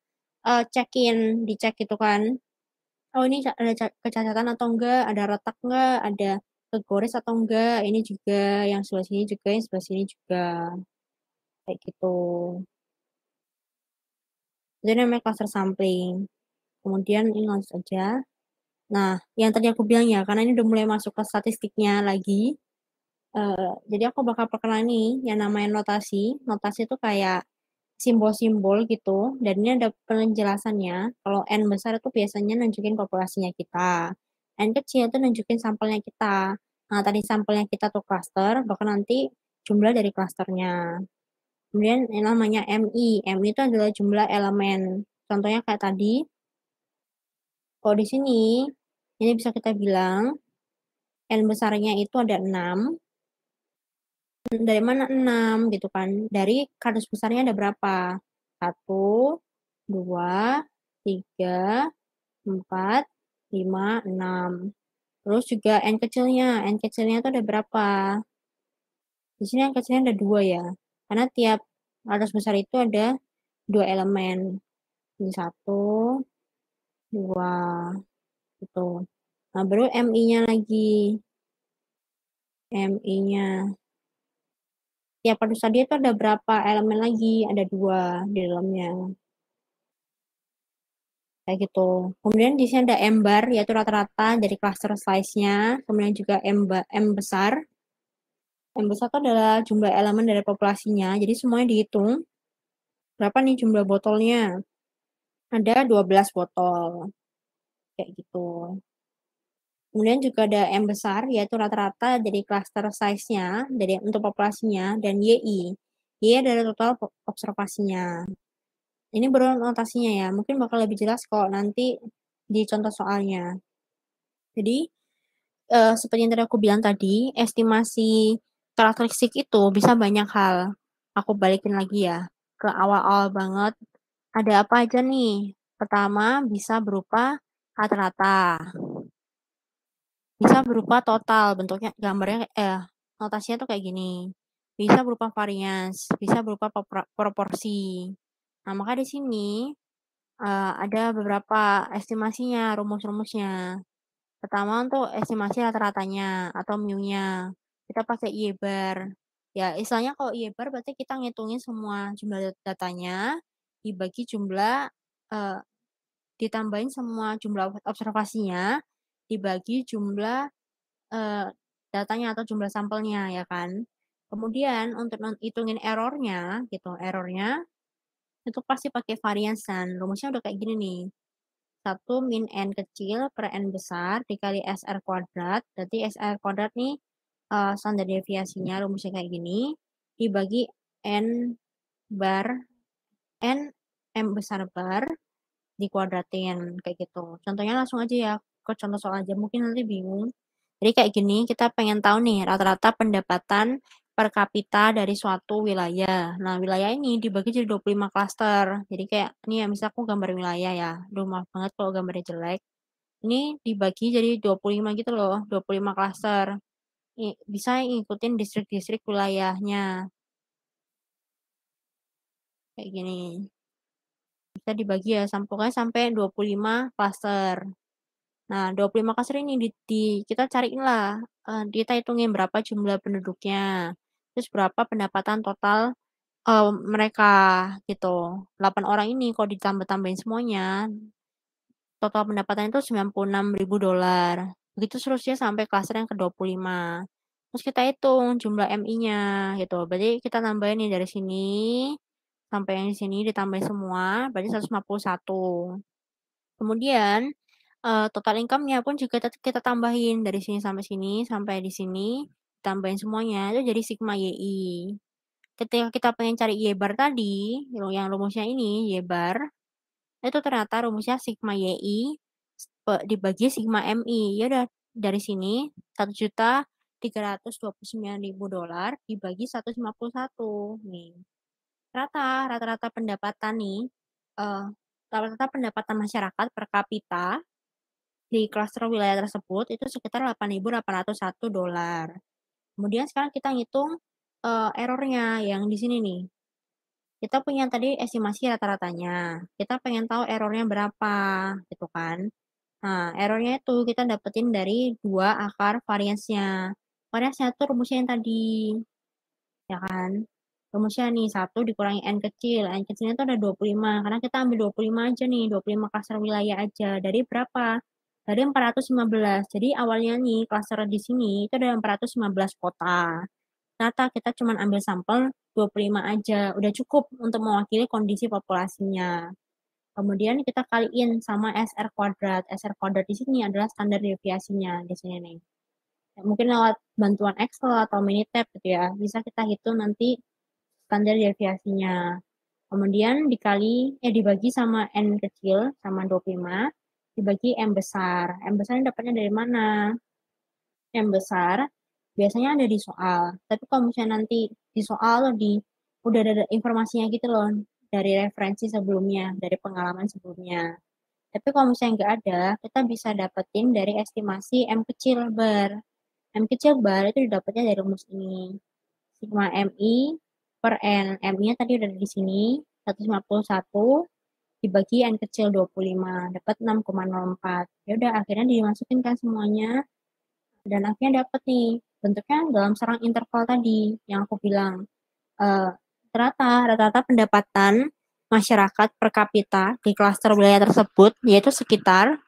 [SPEAKER 1] dicek gitu kan. Oh, ini ada kecacatan atau enggak, ada retak enggak, ada kegores atau enggak, ini juga, yang sebelah sini juga, yang sebelah sini juga, kayak gitu. Itu namanya cluster sampling. Kemudian ini lanjut aja. Nah, yang tadi aku bilang ya, karena ini udah mulai masuk ke statistiknya lagi, jadi aku bakal perkenalan nih yang namanya notasi. Notasi itu kayak simbol-simbol gitu, dan ini ada penjelasannya, kalau N besar itu biasanya nunjukin populasinya kita, N kecil itu nunjukin sampelnya kita. Nah, tadi sampelnya kita tuh klaster, bahkan nanti jumlah dari klasternya. Kemudian yang namanya MI, MI itu adalah jumlah elemen. Contohnya kayak tadi, kalau di sini, ini bisa kita bilang N besarnya itu ada 6. Dari mana 6 gitu kan, dari kardus besarnya ada berapa? 1, 2, 3, 4, 5, 6. Terus juga N kecilnya itu ada berapa? Di sini N kecilnya ada 2 ya, karena tiap kardus besar itu ada 2 elemen. Ini 1, 2, gitu. Nah, baru MI-nya lagi. MI-nya. Tiap kardus tadi itu ada berapa elemen lagi? Ada 2 di dalamnya. Kayak gitu. Kemudian di sini ada M bar, yaitu rata-rata dari cluster size-nya, kemudian juga M besar. M besar itu adalah jumlah elemen dari populasinya, jadi semuanya dihitung, berapa nih jumlah botolnya. Ada 12 botol, kayak gitu. Kemudian juga ada M besar, yaitu rata-rata dari cluster size-nya, dari untuk populasinya, dan YI. Y adalah total observasinya. Ini baru notasinya ya, mungkin bakal lebih jelas kalau nanti di contoh soalnya. Jadi, seperti yang tadi aku bilang tadi, estimasi karakteristik itu bisa banyak hal. Aku balikin lagi ya, ke awal-awal banget, ada apa aja nih? Pertama, bisa berupa rata-rata, bisa berupa total, bentuknya gambarnya notasinya tuh kayak gini. Bisa berupa varians, bisa berupa proporsi. Nah, maka di sini, ada beberapa estimasinya, rumus-rumusnya. Pertama untuk estimasi rata-ratanya atau mu-nya, kita pakai Y-bar. Ya istilahnya kalau Y-bar berarti kita ngitungin semua jumlah datanya, dibagi jumlah, eee, ditambahin semua jumlah observasinya, dibagi jumlah, eee, datanya atau jumlah sampelnya ya kan. Kemudian untuk hitungin error-nya gitu, error-nya itu pasti pakai variance kan, rumusnya udah kayak gini nih. 1 min N kecil per N besar dikali SR kuadrat, berarti SR kuadrat nih, standar deviasinya rumusnya kayak gini, dibagi N bar N M besar bar, dikuadratin, kayak gitu. Contohnya langsung aja ya, ke contoh soal aja, mungkin nanti bingung. Jadi kayak gini, kita pengen tahu nih rata-rata pendapatan per kapita dari suatu wilayah. Nah, wilayah ini dibagi jadi 25 klaster. Jadi kayak ini ya, misal aku gambar wilayah ya. Aduh, maaf banget kalau gambarnya jelek. Ini dibagi jadi 25 gitu loh, 25 klaster. Bisa ngikutin distrik-distrik wilayahnya, kayak gini. Bisa dibagi ya, pokoknya sampai 25 klaster. Nah, 25 klaster ini kita cariin lah, kita hitungin berapa jumlah penduduknya, terus berapa pendapatan total, mereka, gitu. 8 orang ini kalau ditambah-tambahin semuanya, total pendapatan itu $96.000. Begitu seterusnya sampai klaster yang ke-25. Terus kita hitung jumlah MI-nya, gitu. Berarti kita tambahin nih dari sini, sampai yang di sini ditambahin semua, berarti 151. Kemudian, total income-nya pun juga kita tambahin dari sini sampai di sini, tambahin semuanya, itu jadi sigma YI. Ketika kita pengen cari Y bar tadi, yang rumusnya ini, Y bar, itu ternyata rumusnya sigma YI dibagi sigma MI. Ya udah, dari sini $1.329.000 dibagi 151 nih. Rata-rata pendapatan nih, eee, rata-rata pendapatan masyarakat per kapita di klaster wilayah tersebut itu sekitar $8.801. Kemudian sekarang kita ngitung, error-nya yang di sini nih. Kita punya tadi estimasi rata-ratanya, kita pengen tahu error-nya berapa, gitu kan. Nah, error-nya itu kita dapetin dari 2 akar variansnya. Variansnya tuh rumusnya yang tadi, ya kan. Rumusnya nih 1 dikurangi N kecilnya tuh ada 25, karena kita ambil 25 aja nih, 25 klaster wilayah aja. Dari berapa? Dari 415. Jadi awalnya nih klaster di sini itu ada 415 kota. Ternyata kita cuman ambil sampel 25 aja, udah cukup untuk mewakili kondisi populasinya. Kemudian kita kaliin sama SR kuadrat. SR kuadrat di sini adalah standar deviasinya di sini nih. Ya, mungkin lewat bantuan Excel atau Minitab gitu ya, bisa kita hitung nanti standar deviasinya. Kemudian dibagi sama N kecil sama 25, dibagi M besar. M besar ini dapatnya dari mana? M besar biasanya ada di soal, tapi kalau misalnya nanti di soal udah ada informasinya gitu loh, dari referensi sebelumnya, dari pengalaman sebelumnya. Tapi kalau misalnya nggak ada, kita bisa dapetin dari estimasi M kecil bar. M kecil bar itu didapatnya dari rumus ini. Sigma MI per N. M-nya tadi udah di sini, 151 dibagi N kecil 25, dapat 6,04. Ya udah akhirnya dimasukin kan semuanya, dan akhirnya dapet nih, bentuknya dalam serang interval tadi yang aku bilang. Eee, rata-rata pendapatan masyarakat per kapita di klaster wilayah tersebut yaitu sekitar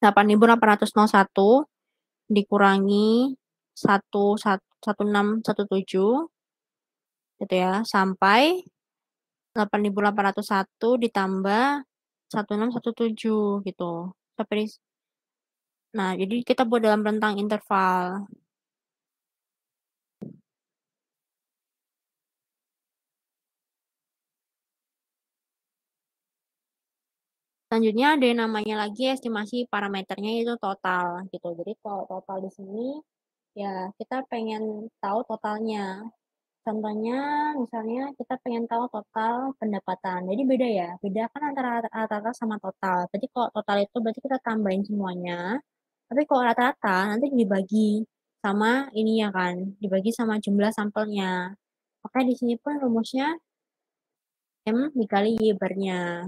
[SPEAKER 1] 8.801 dikurangi 1617 gitu ya, sampai 8.801 ditambah 1617 gitu. Nah, jadi kita buat dalam rentang interval. Selanjutnya ada yang namanya lagi estimasi parameternya itu total gitu. Jadi kalau total di sini ya kita pengen tahu totalnya. Contohnya misalnya kita pengen tahu total pendapatan. Jadi beda ya, beda kan antara rata-rata sama total. Jadi kalau total itu berarti kita tambahin semuanya. Tapi kalau rata-rata nanti dibagi sama ini ya kan, dibagi sama jumlah sampelnya. Makanya di sini pun rumusnya M dikali Y bar-nya.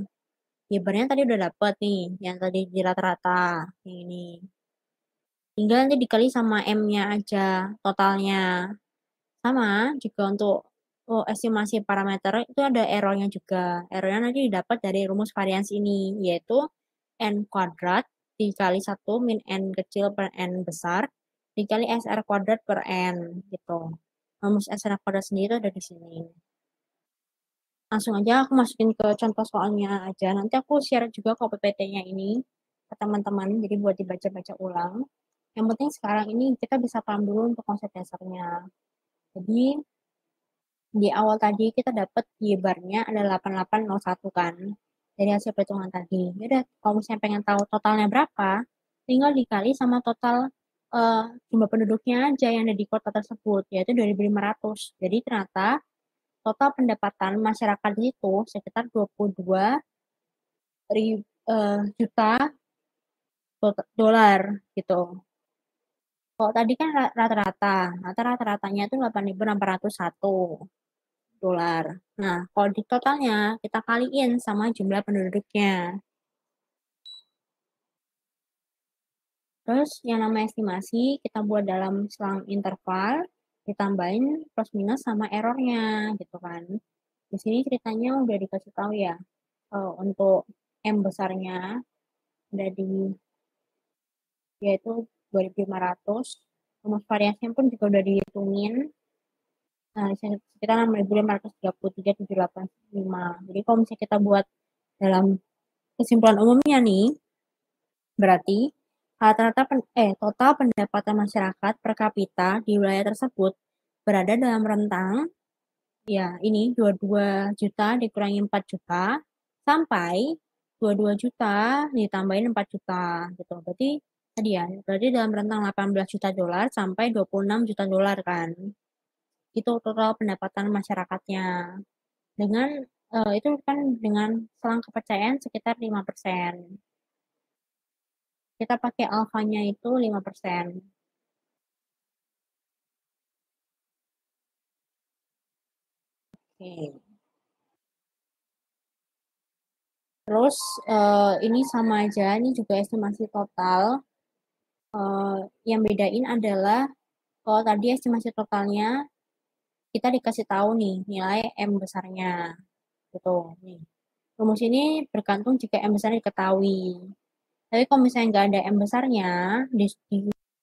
[SPEAKER 1] Y bar-nya tadi udah dapet nih, yang tadi di rata-rata, yang ini. Tinggal nanti dikali sama M-nya aja, totalnya. Sama juga untuk estimasi parameter itu ada error-nya juga. Error-nya nanti didapat dari rumus variansi ini, yaitu N kuadrat dikali 1 min N kecil per N besar dikali SR kuadrat per N gitu. Rumus SR kuadrat sendiri itu ada di sini. Langsung aja aku masukin ke contoh soalnya aja, nanti aku share juga kok PPT-nya ini ke teman-teman, jadi buat dibaca-baca ulang. Yang penting sekarang ini kita bisa paham dulu untuk konsep dasarnya. Jadi di awal tadi kita dapat Y-bar-nya ada 8801 kan, dari hasil perhitungan tadi. Ya udah, kalau misalnya pengen tahu totalnya berapa, tinggal dikali sama total jumlah penduduknya aja yang ada di kota tersebut, yaitu 2.500. Jadi ternyata total pendapatan masyarakat itu sekitar 22 juta dolar gitu. Kalau tadi kan rata-rata, rata-ratanya itu 8.601 dolar. Nah, kalau di totalnya kita kaliin sama jumlah penduduknya. Terus yang namanya estimasi kita buat dalam selang interval, ditambahin plus minus sama errornya gitu kan. Di sini ceritanya udah dikasih tahu ya, untuk M besarnya ada di yaitu 2.500. Rumus variasinya pun juga udah dihitungin. Nah, di sini sekitar 6.533,785. Jadi kalau misalnya kita buat dalam kesimpulan umumnya nih, berarti total pendapatan masyarakat per kapita di wilayah tersebut berada dalam rentang ya ini 22 juta dikurangi 4 juta sampai 22 juta ditambahin 4 juta gitu. Berarti dalam rentang 18 juta dolar sampai 26 juta dolar kan. Itu total pendapatan masyarakatnya. Dengan itu kan dengan selang kepercayaan sekitar 5%. Kita pakai alfanya itu 5%. Oke. Terus ini sama aja, ini juga estimasi total. Yang bedain adalah kalau tadi estimasi totalnya kita dikasih tahu nih nilai M besarnya gitu nih. Rumus ini bergantung jika M besarnya diketahui. Tapi kalau misalnya nggak ada M besarnya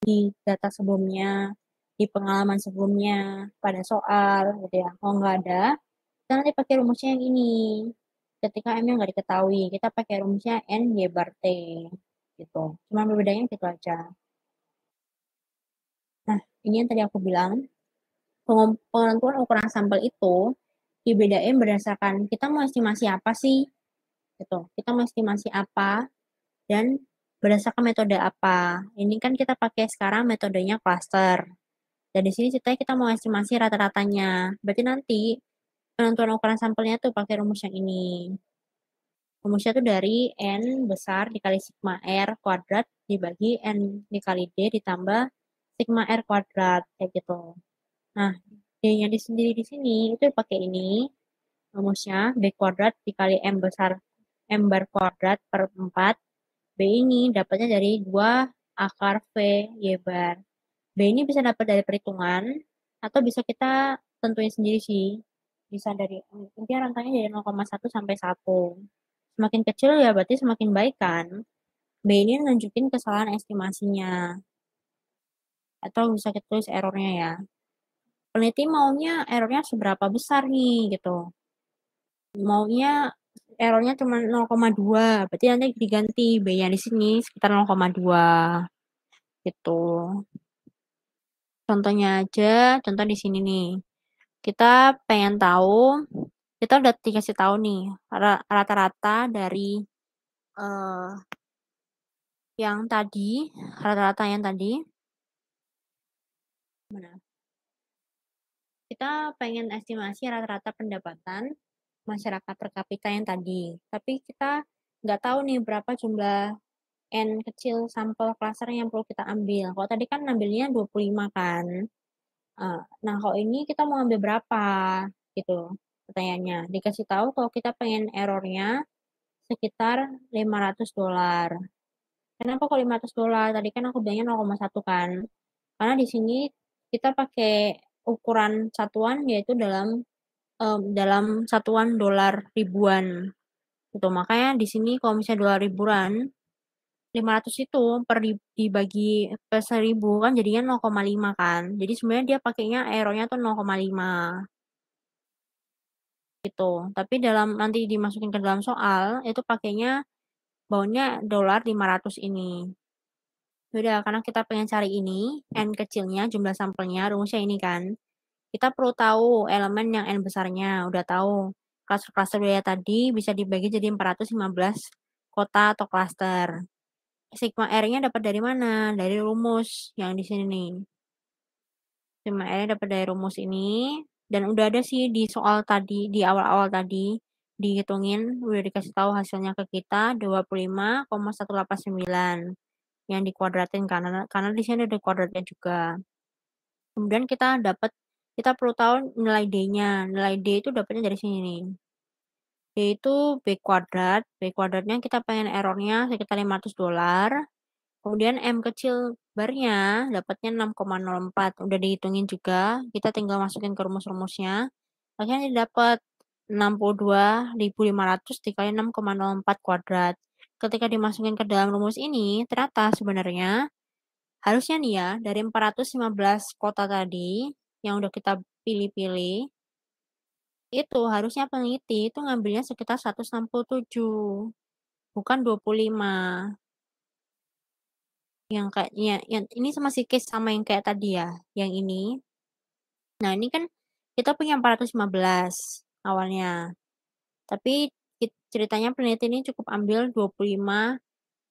[SPEAKER 1] di data sebelumnya, di pengalaman sebelumnya, pada soal gitu ya. Kalau nggak ada, kita nanti pakai rumusnya yang ini. Ketika M-nya nggak diketahui, kita pakai rumusnya N Y bar T gitu. Cuma bedanya gitu aja. Nah, ini yang tadi aku bilang, penentuan ukuran sampel itu dibedain berdasarkan kita mau estimasi apa sih gitu. Kita mau estimasi apa dan berdasarkan metode apa. Ini kan kita pakai sekarang metodenya cluster. Dan di sini ceritanya kita mau estimasi rata-ratanya. Berarti nanti penentuan ukuran sampelnya tuh pakai rumus yang ini. Rumusnya tuh dari N besar dikali sigma R kuadrat dibagi N dikali D ditambah sigma R kuadrat, kayak gitu. Nah, D-nya sendiri di sini itu pakai ini, rumusnya B kuadrat dikali M bar kuadrat per 4. B ini dapatnya dari 2 akar V Y bar. B ini bisa dapat dari perhitungan, atau bisa kita tentuin sendiri sih. Bisa dari, intinya rentangnya dari 0,1 sampai 1. Semakin kecil ya berarti semakin baik kan. B ini nunjukin kesalahan estimasinya. Atau bisa kita tulis errornya ya. Peneliti maunya errornya seberapa besar nih gitu. Maunya errornya cuma 0,2. Berarti nanti diganti B-nya di sini sekitar 0,2 gitu. Contohnya aja, contoh di sini nih. Kita pengen tahu, kita udah dikasih tahu nih rata-rata dari uh, yang tadi, rata-rata yang tadi. Mana? Kita pengen estimasi rata-rata pendapatan masyarakat per kapita yang tadi. Tapi kita nggak tahu nih berapa jumlah N kecil sampel cluster yang perlu kita ambil. Kalau tadi kan ambilnya 25 kan. Nah, kalau ini kita mau ambil berapa gitu pertanyaannya. Dikasih tahu kalau kita pengen errornya sekitar 500 dolar. Kenapa kok 500 dolar? Tadi kan aku bilangnya 0,1 kan. Karena di sini kita pakai ukuran satuan yaitu dalam satuan dolar ribuan. Gitu. Makanya di sini kalau misalnya dolar ribuan, 500 itu dibagi per 1000 kan jadinya 0,5 kan. Jadi sebenarnya dia pakainya errornya tuh 0,5. gitu. Tapi nanti dimasukin ke dalam soal, itu pakainya bound-nya $500 ini. Ya udah, karena kita pengen cari ini, N kecilnya, jumlah sampelnya, rumusnya ini kan. Kita perlu tahu elemen yang N besarnya, udah tahu. Klaster-klaster wilayah tadi bisa dibagi jadi 415 kota atau klaster. Sigma R-nya dapat dari mana? Dari rumus yang di sini nih. Sigma R-nya dapat dari rumus ini, dan udah ada sih di soal tadi, di awal-awal tadi, dihitungin, udah dikasih tahu hasilnya ke kita, 25,189 yang dikuadratin karena di sini ada kuadratnya juga. Kemudian kita perlu tahu nilai D-nya. Nilai D itu dapatnya dari sini nih. D itu B kuadrat. B kuadratnya kita pengen errornya sekitar $500. Kemudian M kecil barnya dapatnya 6,04. Udah dihitungin juga. Kita tinggal masukin ke rumus-rumusnya. Akhirnya dapat 62.500 dikali 6,04 kuadrat. Ketika dimasukin ke dalam rumus ini, ternyata sebenarnya harusnya nih ya, dari 415 kota tadi, yang udah kita pilih-pilih, itu harusnya peneliti itu ngambilnya sekitar 167, bukan 25. Yang kayaknya yang ini masih case sama yang kayak tadi ya, yang ini. Nah, ini kan kita punya 415 awalnya, tapi ceritanya peneliti ini cukup ambil 25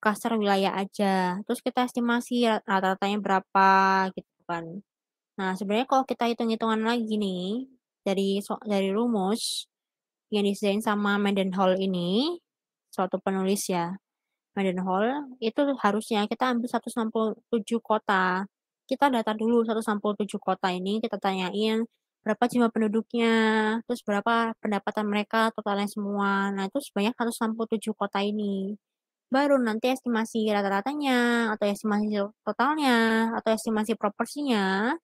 [SPEAKER 1] klaster wilayah aja, terus kita estimasi rata-ratanya berapa, gitu kan. Nah, sebenarnya kalau kita hitung-hitungan lagi nih, dari rumus yang disediain sama Mendenhall ini, suatu penulis ya, Mendenhall, itu harusnya kita ambil 167 kota. Kita data dulu 167 kota ini, kita tanyain berapa jumlah penduduknya, terus berapa pendapatan mereka totalnya semua. Nah, itu sebanyak 167 kota ini. Baru nanti estimasi rata-ratanya, atau estimasi totalnya, atau estimasi proporsinya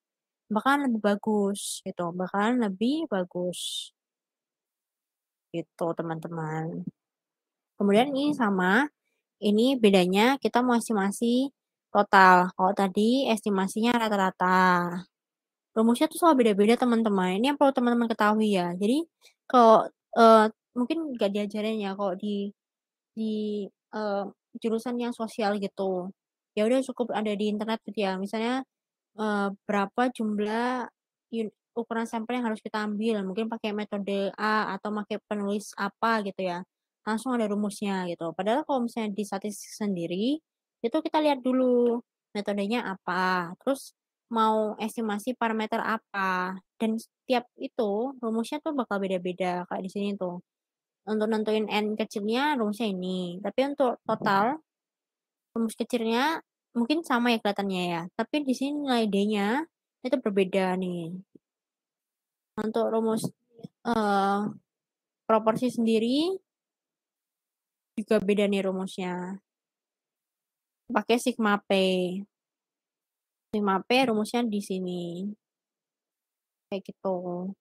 [SPEAKER 1] bakalan lebih bagus gitu, bakalan lebih bagus, gitu teman-teman. Kemudian ini bedanya kita mau estimasi total, kalau tadi estimasinya rata-rata. Rumusnya tuh selalu beda-beda teman-teman, ini yang perlu teman-teman ketahui ya. Jadi kalau, mungkin nggak diajarin ya kalau di, jurusan yang sosial gitu. Ya udah cukup ada di internet gitu ya, misalnya berapa jumlah ukuran sampel yang harus kita ambil, mungkin pakai metode A atau pakai penulis apa gitu ya, langsung ada rumusnya gitu. Padahal kalau misalnya di statistik sendiri, itu kita lihat dulu metodenya apa, terus mau estimasi parameter apa, dan setiap itu rumusnya tuh bakal beda-beda kayak di sini tuh. Untuk nentuin N kecilnya rumusnya ini, tapi untuk total rumus kecilnya mungkin sama ya kelihatannya ya, tapi di sini nilai D-nya itu berbeda nih. Untuk rumus, eee, proporsi sendiri juga beda nih rumusnya, pakai sigma P. Sigma P rumusnya di sini, kayak gitu.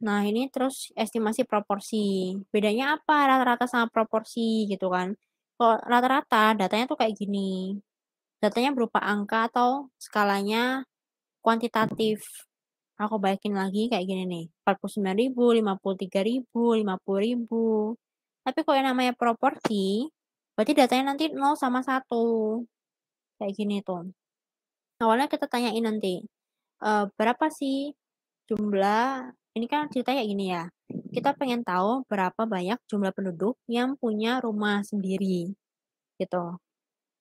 [SPEAKER 1] Nah ini terus estimasi proporsi, bedanya apa rata-rata sama proporsi gitu kan. Kalau rata-rata datanya tuh kayak gini, datanya berupa angka atau skalanya kuantitatif. Aku baikin lagi kayak gini nih, 49.000, 53.000, 50.000. Tapi kalau yang namanya proporsi, berarti datanya nanti 0 sama 1, kayak gini tuh. Awalnya kita tanyain nanti, berapa sih jumlah ini kan ceritanya kayak gini ya, kita pengen tahu berapa banyak jumlah penduduk yang punya rumah sendiri, gitu.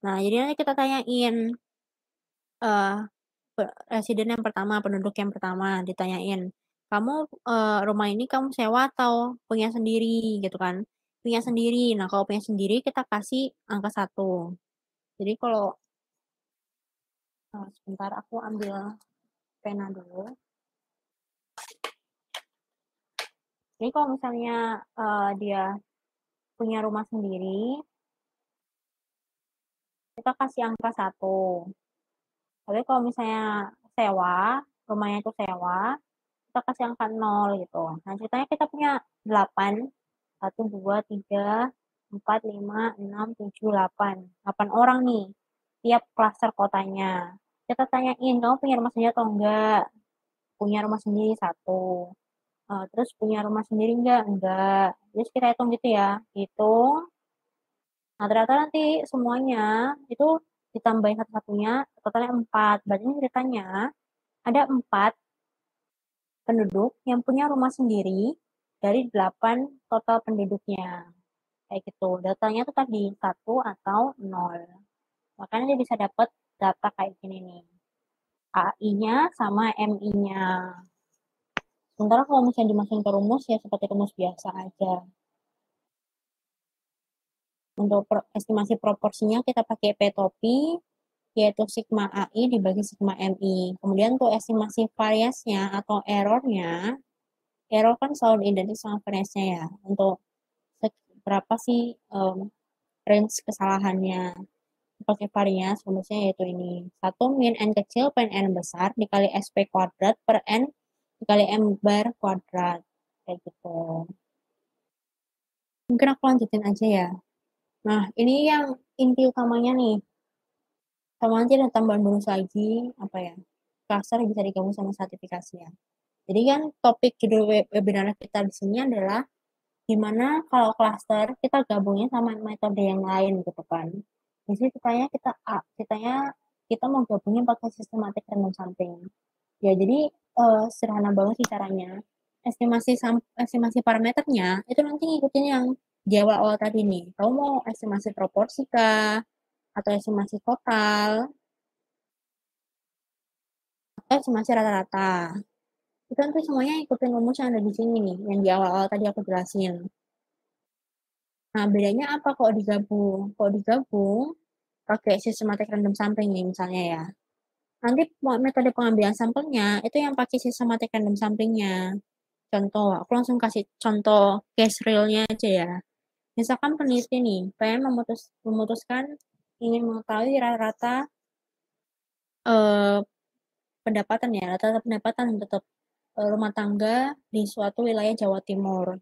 [SPEAKER 1] Nah, jadi nanti kita tanyain, eee residen yang pertama, penduduk yang pertama ditanyain, "Kamu, rumah ini kamu sewa atau punya sendiri?" Gitu kan. Punya sendiri. Nah, kalau punya sendiri kita kasih angka 1. Jadi kalau sebentar aku ambil pena dulu. Jadi kalau misalnya, dia punya rumah sendiri, kita kasih angka 1. Tapi kalau misalnya sewa, rumahnya itu sewa, kita kasih angka 0 gitu. Nah, ceritanya kita punya 8, 1, 2, 3, 4, 5, 6, 7, 8. 8 orang nih, tiap klaster kotanya. Kita tanyain, "Kamu punya rumah sendiri atau enggak?" Punya rumah sendiri 1. terus punya rumah sendiri nggak? Enggak. Terus kita hitung gitu ya, hitung. Nah, ternyata nanti semuanya itu ditambahin satu-satunya, totalnya 4. Berarti ini ceritanya ada 4 penduduk yang punya rumah sendiri dari 8 total penduduknya. Kayak gitu. Datanya tuh tadi 1 atau 0. Makanya dia bisa dapat data kayak gini nih. AI-nya sama MI-nya. Sementara kalau misalnya dimasukin ke rumus ya seperti rumus biasa aja. Untuk estimasi proporsinya kita pakai P-topi, yaitu sigma AI dibagi sigma MI. Kemudian untuk estimasi variasnya atau errornya, error kan selalu identik sama variasnya ya. Untuk berapa sih range kesalahannya. Pakai varians, rumusnya yaitu ini. 1 min N kecil per N besar dikali SP kuadrat per N dikali M bar kuadrat. Kayak gitu. Mungkin aku lanjutin aja ya. Nah, ini yang inti utamanya nih. Sama aja ada tambahan bonus lagi, apa ya, cluster bisa digabung sama sertifikasi ya. Jadi kan topik judul webinar kita di sini adalah gimana kalau cluster kita gabungnya sama metode yang lain gitu kan. Di sini kita mau gabungin pakai systematic random sampling. Ya, jadi sederhana banget sih caranya. Estimasi parameternya itu nanti ngikutin yang di awal-awal tadi nih. Kamu mau estimasi proporsi kah? Atau estimasi total? Atau estimasi rata-rata? Itu nanti semuanya ikutin rumus yang ada di sini nih, yang di awal-awal tadi aku jelasin. Nah, bedanya apa kalau digabung? Kalau digabung, pakai systematic random sampling nih misalnya ya. Nanti metode pengambilan sampelnya itu yang pakai systematic random samplingnya. Contoh, aku langsung kasih contoh case realnya aja ya. Misalkan peneliti nih, pengen memutuskan ingin mengetahui rata-rata eh, pendapatan ya, rata-rata pendapatan tetap rumah tangga di suatu wilayah Jawa Timur.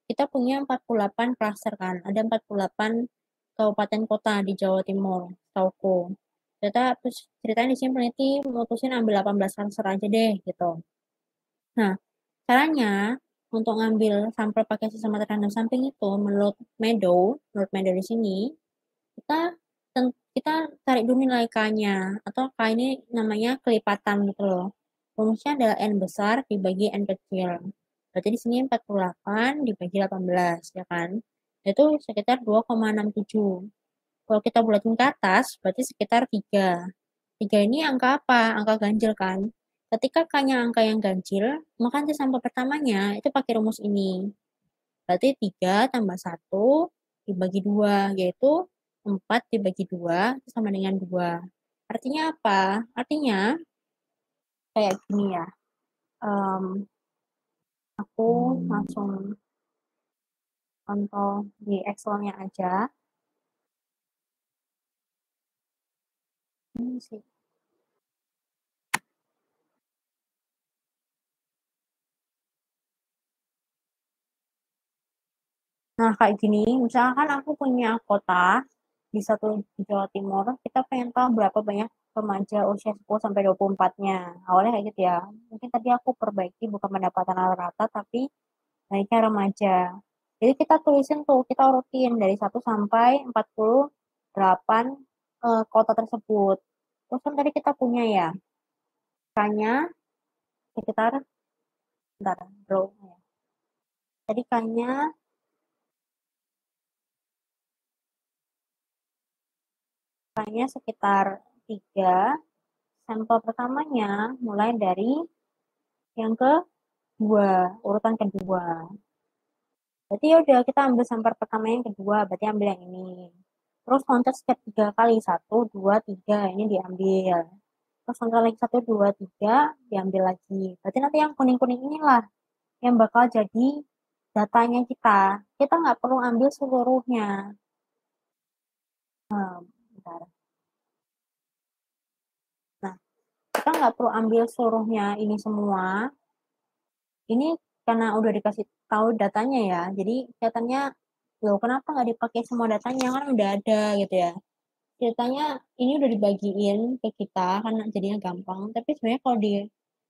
[SPEAKER 1] Kita punya 48 klaster kan, ada 48 kabupaten kota di Jawa Timur, tauku. Terus ceritanya di sini peneliti memutusin ambil 18 klaster aja deh gitu. Nah, caranya untuk ngambil sampel pakai sistem random sampling itu menurut Meadow di sini kita kita tarik dulu nilai K-nya atau K ini namanya kelipatan gitu loh. Rumusnya adalah N besar dibagi N kecil. Berarti di sini 48 dibagi 18 ya kan. Itu sekitar 2,67. Kalau kita bulatin ke atas berarti sekitar 3. 3 ini angka apa? Angka ganjil kan. Ketika K-nya angka yang ganjil, maka nanti sampel pertamanya itu pakai rumus ini. Berarti 3 tambah 1 dibagi 2, yaitu 4 dibagi 2 sama dengan 2. Artinya apa? Artinya kayak gini ya. Aku langsung contoh di Excel-nya aja. Ini sih. Nah, kayak gini, misalkan aku punya kota di Jawa Timur, kita pengen tahu berapa banyak remaja usia 10 sampai 24-nya. Awalnya kayak gitu ya. Mungkin tadi aku perbaiki bukan pendapatan rata-rata, tapi naiknya remaja. Jadi kita tulisin tuh, kita urutin dari 1 sampai 48 kota tersebut. Terus kan tadi kita punya ya, K-nya sekitar, bentar, bro. Tadi K-nya sekitar 3. Sampel pertamanya mulai dari yang kedua, urutan kedua. Berarti ya udah kita ambil sampel pertama yang kedua, berarti ambil yang ini. Terus loncat step 3 kali, 1, 2, 3, ini diambil. Terus loncat lagi 1, 2, 3, diambil lagi. Berarti nanti yang kuning-kuning inilah yang bakal jadi datanya kita. Kita nggak perlu ambil seluruhnya. Bentar. Nah, kita nggak perlu ambil seluruhnya ini semua. Ini karena udah dikasih tahu datanya ya, jadi kelihatannya loh kenapa nggak dipakai semua datanya kan udah ada gitu ya. Ceritanya ini udah dibagiin ke kita karena jadinya gampang. Tapi sebenarnya kalau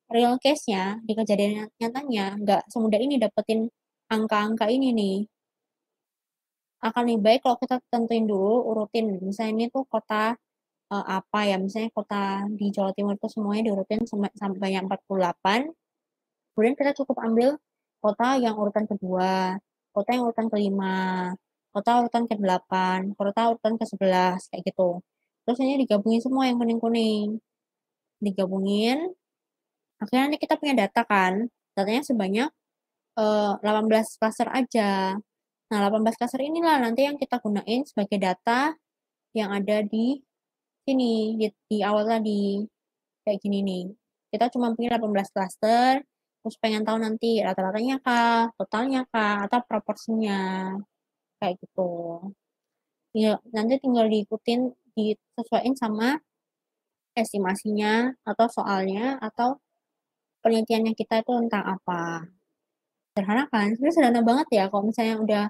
[SPEAKER 1] real case-nya, di kejadian nyatanya, nggak semudah ini dapetin angka-angka ini nih. Akan lebih baik kalau kita tentuin dulu, urutin. Misalnya ini tuh kota apa ya, misalnya kota di Jawa Timur itu semuanya diurutin sampai yang 48. Kemudian kita cukup ambil kota yang urutan kedua, kota yang urutan kelima, kota urutan ke-8, kota urutan ke-11, kayak gitu. Terus ini digabungin semua yang kuning-kuning. Digabungin, akhirnya nanti kita punya data kan. Datanya sebanyak 18 klaster aja. Nah, 18 klaster inilah nanti yang kita gunain sebagai data yang ada di sini, di awal tadi. Kayak gini nih. Kita cuma punya 18 klaster, terus pengen tahu nanti rata-ratanya kah, totalnya kah, atau proporsinya. Kayak gitu. Ya, nanti tinggal diikutin, disesuaikan sama estimasinya, atau soalnya, atau penelitiannya kita itu tentang apa. Sederhana kan? Sebenarnya sederhana banget ya kalau misalnya udah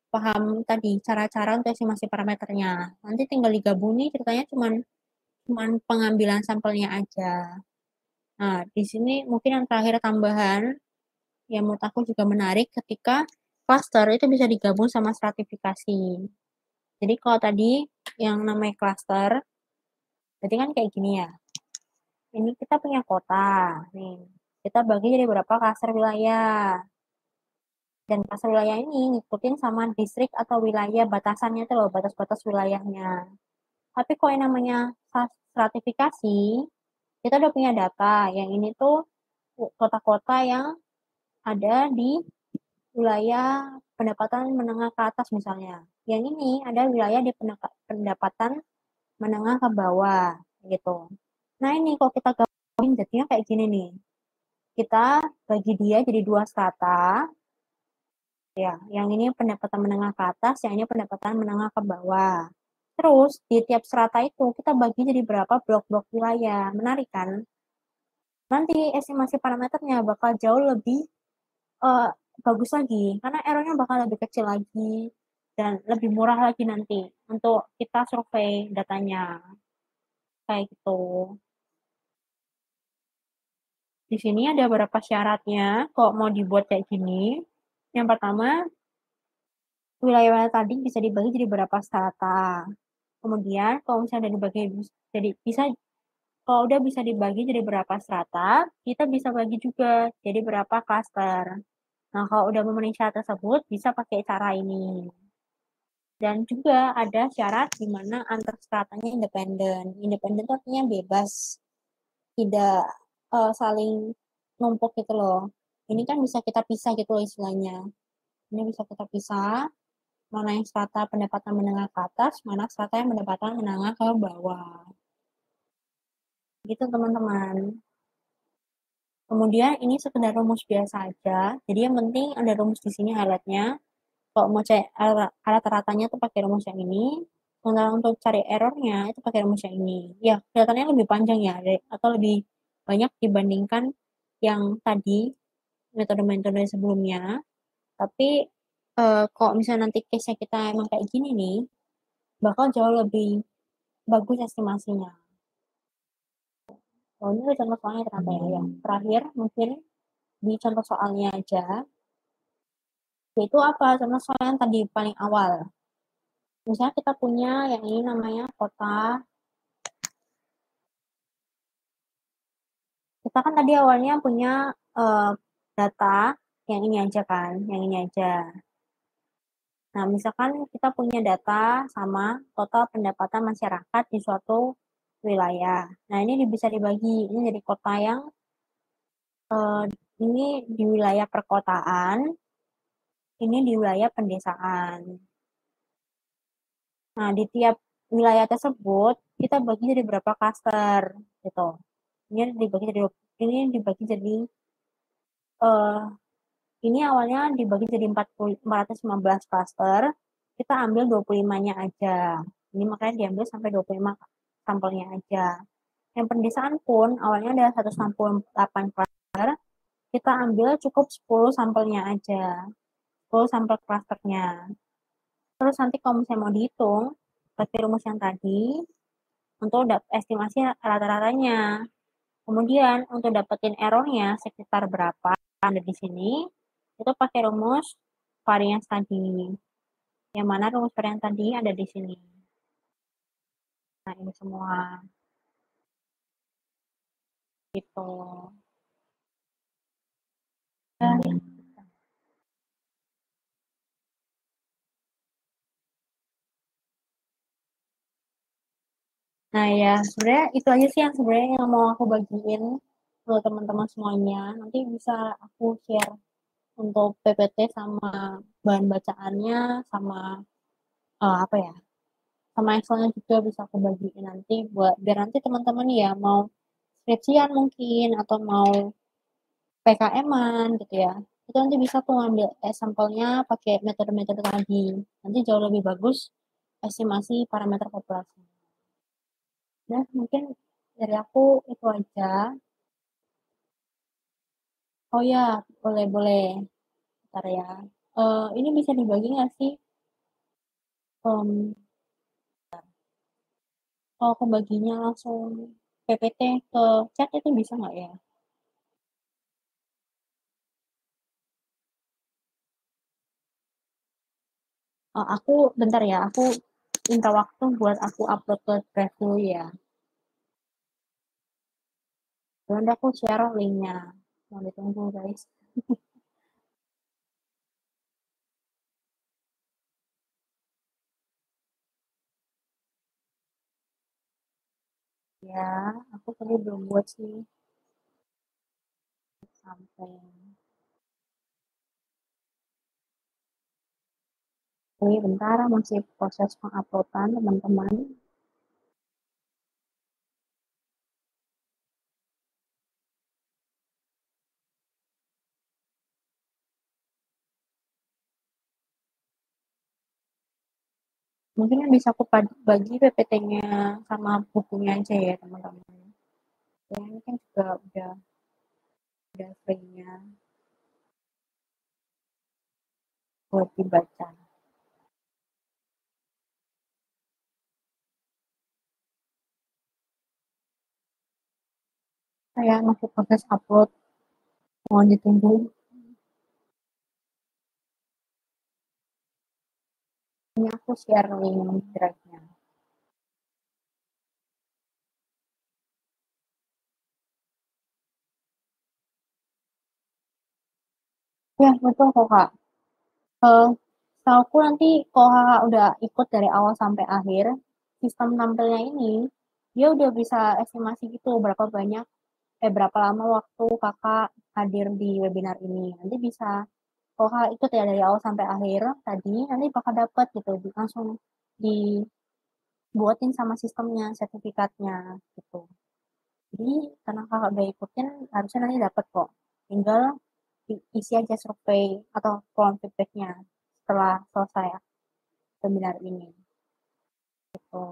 [SPEAKER 1] paham tadi cara-cara untuk estimasi parameternya. Nanti tinggal digabung nih ceritanya cuman pengambilan sampelnya aja. Nah, di sini mungkin yang terakhir tambahan yang menurut aku juga menarik ketika cluster itu bisa digabung sama stratifikasi. Jadi kalau tadi yang namanya cluster, berarti kan kayak gini ya. Ini kita punya kota, nih. Kita bagi jadi berapa cluster wilayah. Dan cluster wilayah ini ngikutin sama distrik atau wilayah batasannya itu loh, batas-batas wilayahnya. Tapi kalau yang namanya stratifikasi, kita udah punya data. Yang ini tuh kota-kota yang ada di wilayah pendapatan menengah ke atas misalnya. Yang ini ada wilayah di pendapatan menengah ke bawah gitu. Nah ini kalau kita gabungin jadinya kayak gini nih. Kita bagi dia jadi dua strata. Ya, yang ini pendapatan menengah ke atas, yang ini pendapatan menengah ke bawah. Terus di tiap strata itu kita bagi jadi berapa blok-blok wilayah. Menarik kan? Nanti estimasi parameternya bakal jauh lebih uh, bagus lagi karena errornya bakal lebih kecil lagi dan lebih murah lagi nanti untuk kita survei datanya kayak gitu. Di sini ada beberapa syaratnya kok mau dibuat kayak gini. Yang pertama, wilayah tadi bisa dibagi jadi berapa strata. Kemudian kalau misalnya udah dibagi jadi bisa kalau udah bisa dibagi jadi berapa strata, kita bisa bagi juga jadi berapa klaster. Nah, kalau udah memenuhi syarat tersebut, bisa pakai cara ini. Dan juga ada syarat di mana antar stratanya independen. Independen itu artinya bebas, tidak saling numpuk gitu loh. Ini kan bisa kita pisah gitu loh istilahnya. Ini bisa kita pisah, mana yang strata pendapatan menengah ke atas, mana strata yang pendapatan menengah ke bawah. Gitu teman-teman. Kemudian ini sekedar rumus biasa aja. Jadi yang penting ada rumus di sini highlightnya. Kalau mau cari rata-ratanya tuh pakai rumus yang ini. Sementara untuk cari errornya itu pakai rumus yang ini. Ya, kelihatannya lebih panjang ya, atau lebih banyak dibandingkan yang tadi metode-metode sebelumnya. Tapi kalau misalnya nanti case-nya kita emang kayak gini nih, bakal jauh lebih bagus estimasinya. Oh, ini contoh soalnya ternyata ya. Yang terakhir mungkin di contoh soalnya aja. Yaitu apa? Contoh soal yang tadi paling awal. Misalnya kita punya yang ini namanya kota. Kita kan tadi awalnya punya data yang ini aja kan, yang ini aja. Nah, misalkan kita punya data sama total pendapatan masyarakat di suatu wilayah. Nah, ini bisa dibagi. Ini jadi kota yang ini di wilayah perkotaan, ini di wilayah pendesaan. Nah, di tiap wilayah tersebut kita bagi jadi berapa klaster gitu. Ini dibagi jadi eh ini awalnya dibagi jadi 415 klaster. Kita ambil 25-nya aja. Ini makanya diambil sampai 25 sampelnya aja. Yang pendesaan pun awalnya ada 168 klaster. Kita ambil cukup 10 sampelnya aja. 10 sampel klasternya. Terus nanti kalau misalnya mau dihitung, pakai rumus yang tadi, untuk estimasi rata-ratanya. Kemudian untuk dapetin errornya sekitar berapa ada di sini, itu pakai rumus variance tadi. Yang mana rumus variance tadi ada di sini. Nah, ini semua. Gitu. Nah ya, sebenarnya itu aja sih yang sebenarnya yang mau aku bagiin ke teman-teman semuanya. Nanti bisa aku share untuk PPT sama bahan bacaannya, sama apa ya, sama Excelnya juga bisa aku bagiin nanti buat biar nanti teman-teman ya mau skripsian mungkin atau mau PKM-an gitu ya. Itu nanti bisa tuh ngambil sampelnya pakai metode-metode tadi. Nanti jauh lebih bagus estimasi parameter populasi. Nah, mungkin dari aku itu aja. Oh ya, boleh-boleh. Bentar ya. Ini bisa dibagi nggak sih? Em, Kalau aku baginya langsung PPT ke chat itu bisa nggak ya? Aku bentar ya, aku minta waktu buat aku upload ke Drive dulu ya. Nanti aku share linknya. Mau ditunggu guys. Ya, aku tadi belum buat sih sampai. Ini bentar, masih proses penguploadan teman-teman. Mungkin yang bisa aku bagi PPT-nya sama bukunya aja ya teman-teman. Ya, ini kan juga udah free-nya buat dibaca. Saya masih proses upload, mohon ditunggu. Ini aku share link drive-nya. Ya, betul kok Kak. Eh, Setahuku nanti kalau Kakak udah ikut dari awal sampai akhir, sistem tampilnya ini, dia udah bisa estimasi gitu berapa lama waktu Kakak hadir di webinar ini. Nanti bisa, kalau Kakak ikut ya dari awal sampai akhir tadi, nanti bakal dapat gitu, langsung dibuatin sama sistemnya, sertifikatnya gitu. Jadi karena Kakak udah ikutin, harusnya nanti dapat kok. Tinggal isi aja survei atau form feedbacknya setelah selesai webinar ini. Gitu.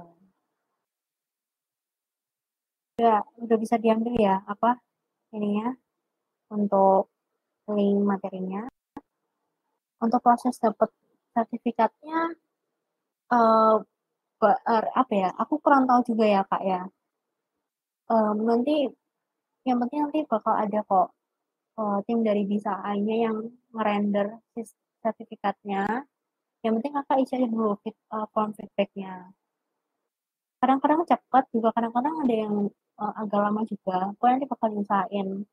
[SPEAKER 1] Udah bisa diambil ya apa ininya untuk link materinya. Untuk proses dapat sertifikatnya eh apa ya? Aku kurang tahu juga ya Kak ya. Nanti yang penting nanti bakal ada kok tim dari Bisa AI-nya yang ngerender sertifikatnya. Yang penting Kakak isi aja dulu form feedbacknya. Kadang-kadang cepat juga, kadang-kadang ada yang agak lama juga. Aku nanti bakal usahain.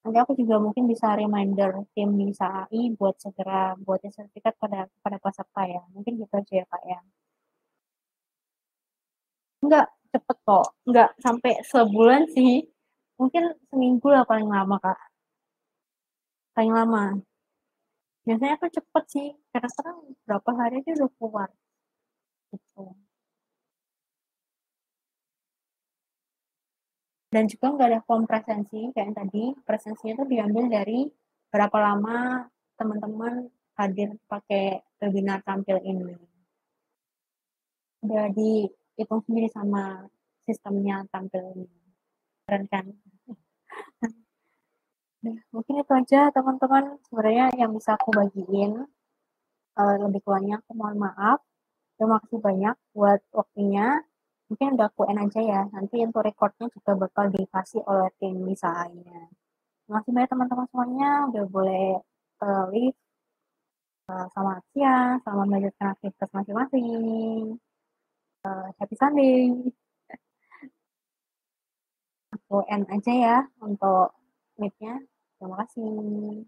[SPEAKER 1] Nanti aku juga mungkin bisa reminder tim Bisa AI buat segera buatin sertifikat pada peserta ya. Mungkin gitu aja ya Kak ya. Enggak cepet kok. Enggak sampai sebulan sih. Mungkin seminggu lah paling lama Kak. Paling lama. Biasanya tuh cepet sih. Kadang-kadang berapa hari aja udah keluar. Gitu. Dan juga nggak ada form presensi kayak yang tadi. Presensinya tuh diambil dari berapa lama teman-teman hadir pakai webinar tampil ini. Udah dihitung sendiri sama sistemnya tampil ini. Keren kan? Nah, mungkin itu aja teman-teman sebenarnya yang bisa aku bagiin. Lebih kurangnya aku mohon maaf. Terima kasih banyak buat waktunya. Mungkin udah aku end aja ya, nanti untuk recordnya juga bakal dikasih oleh tim desainnya. Terima kasih banyak teman-teman semuanya, udah boleh leave. Selamat siang, selamat melanjutkan aktivitas masing-masing. Happy Sunday. Aku end aja ya untuk meet-nya. Terima kasih.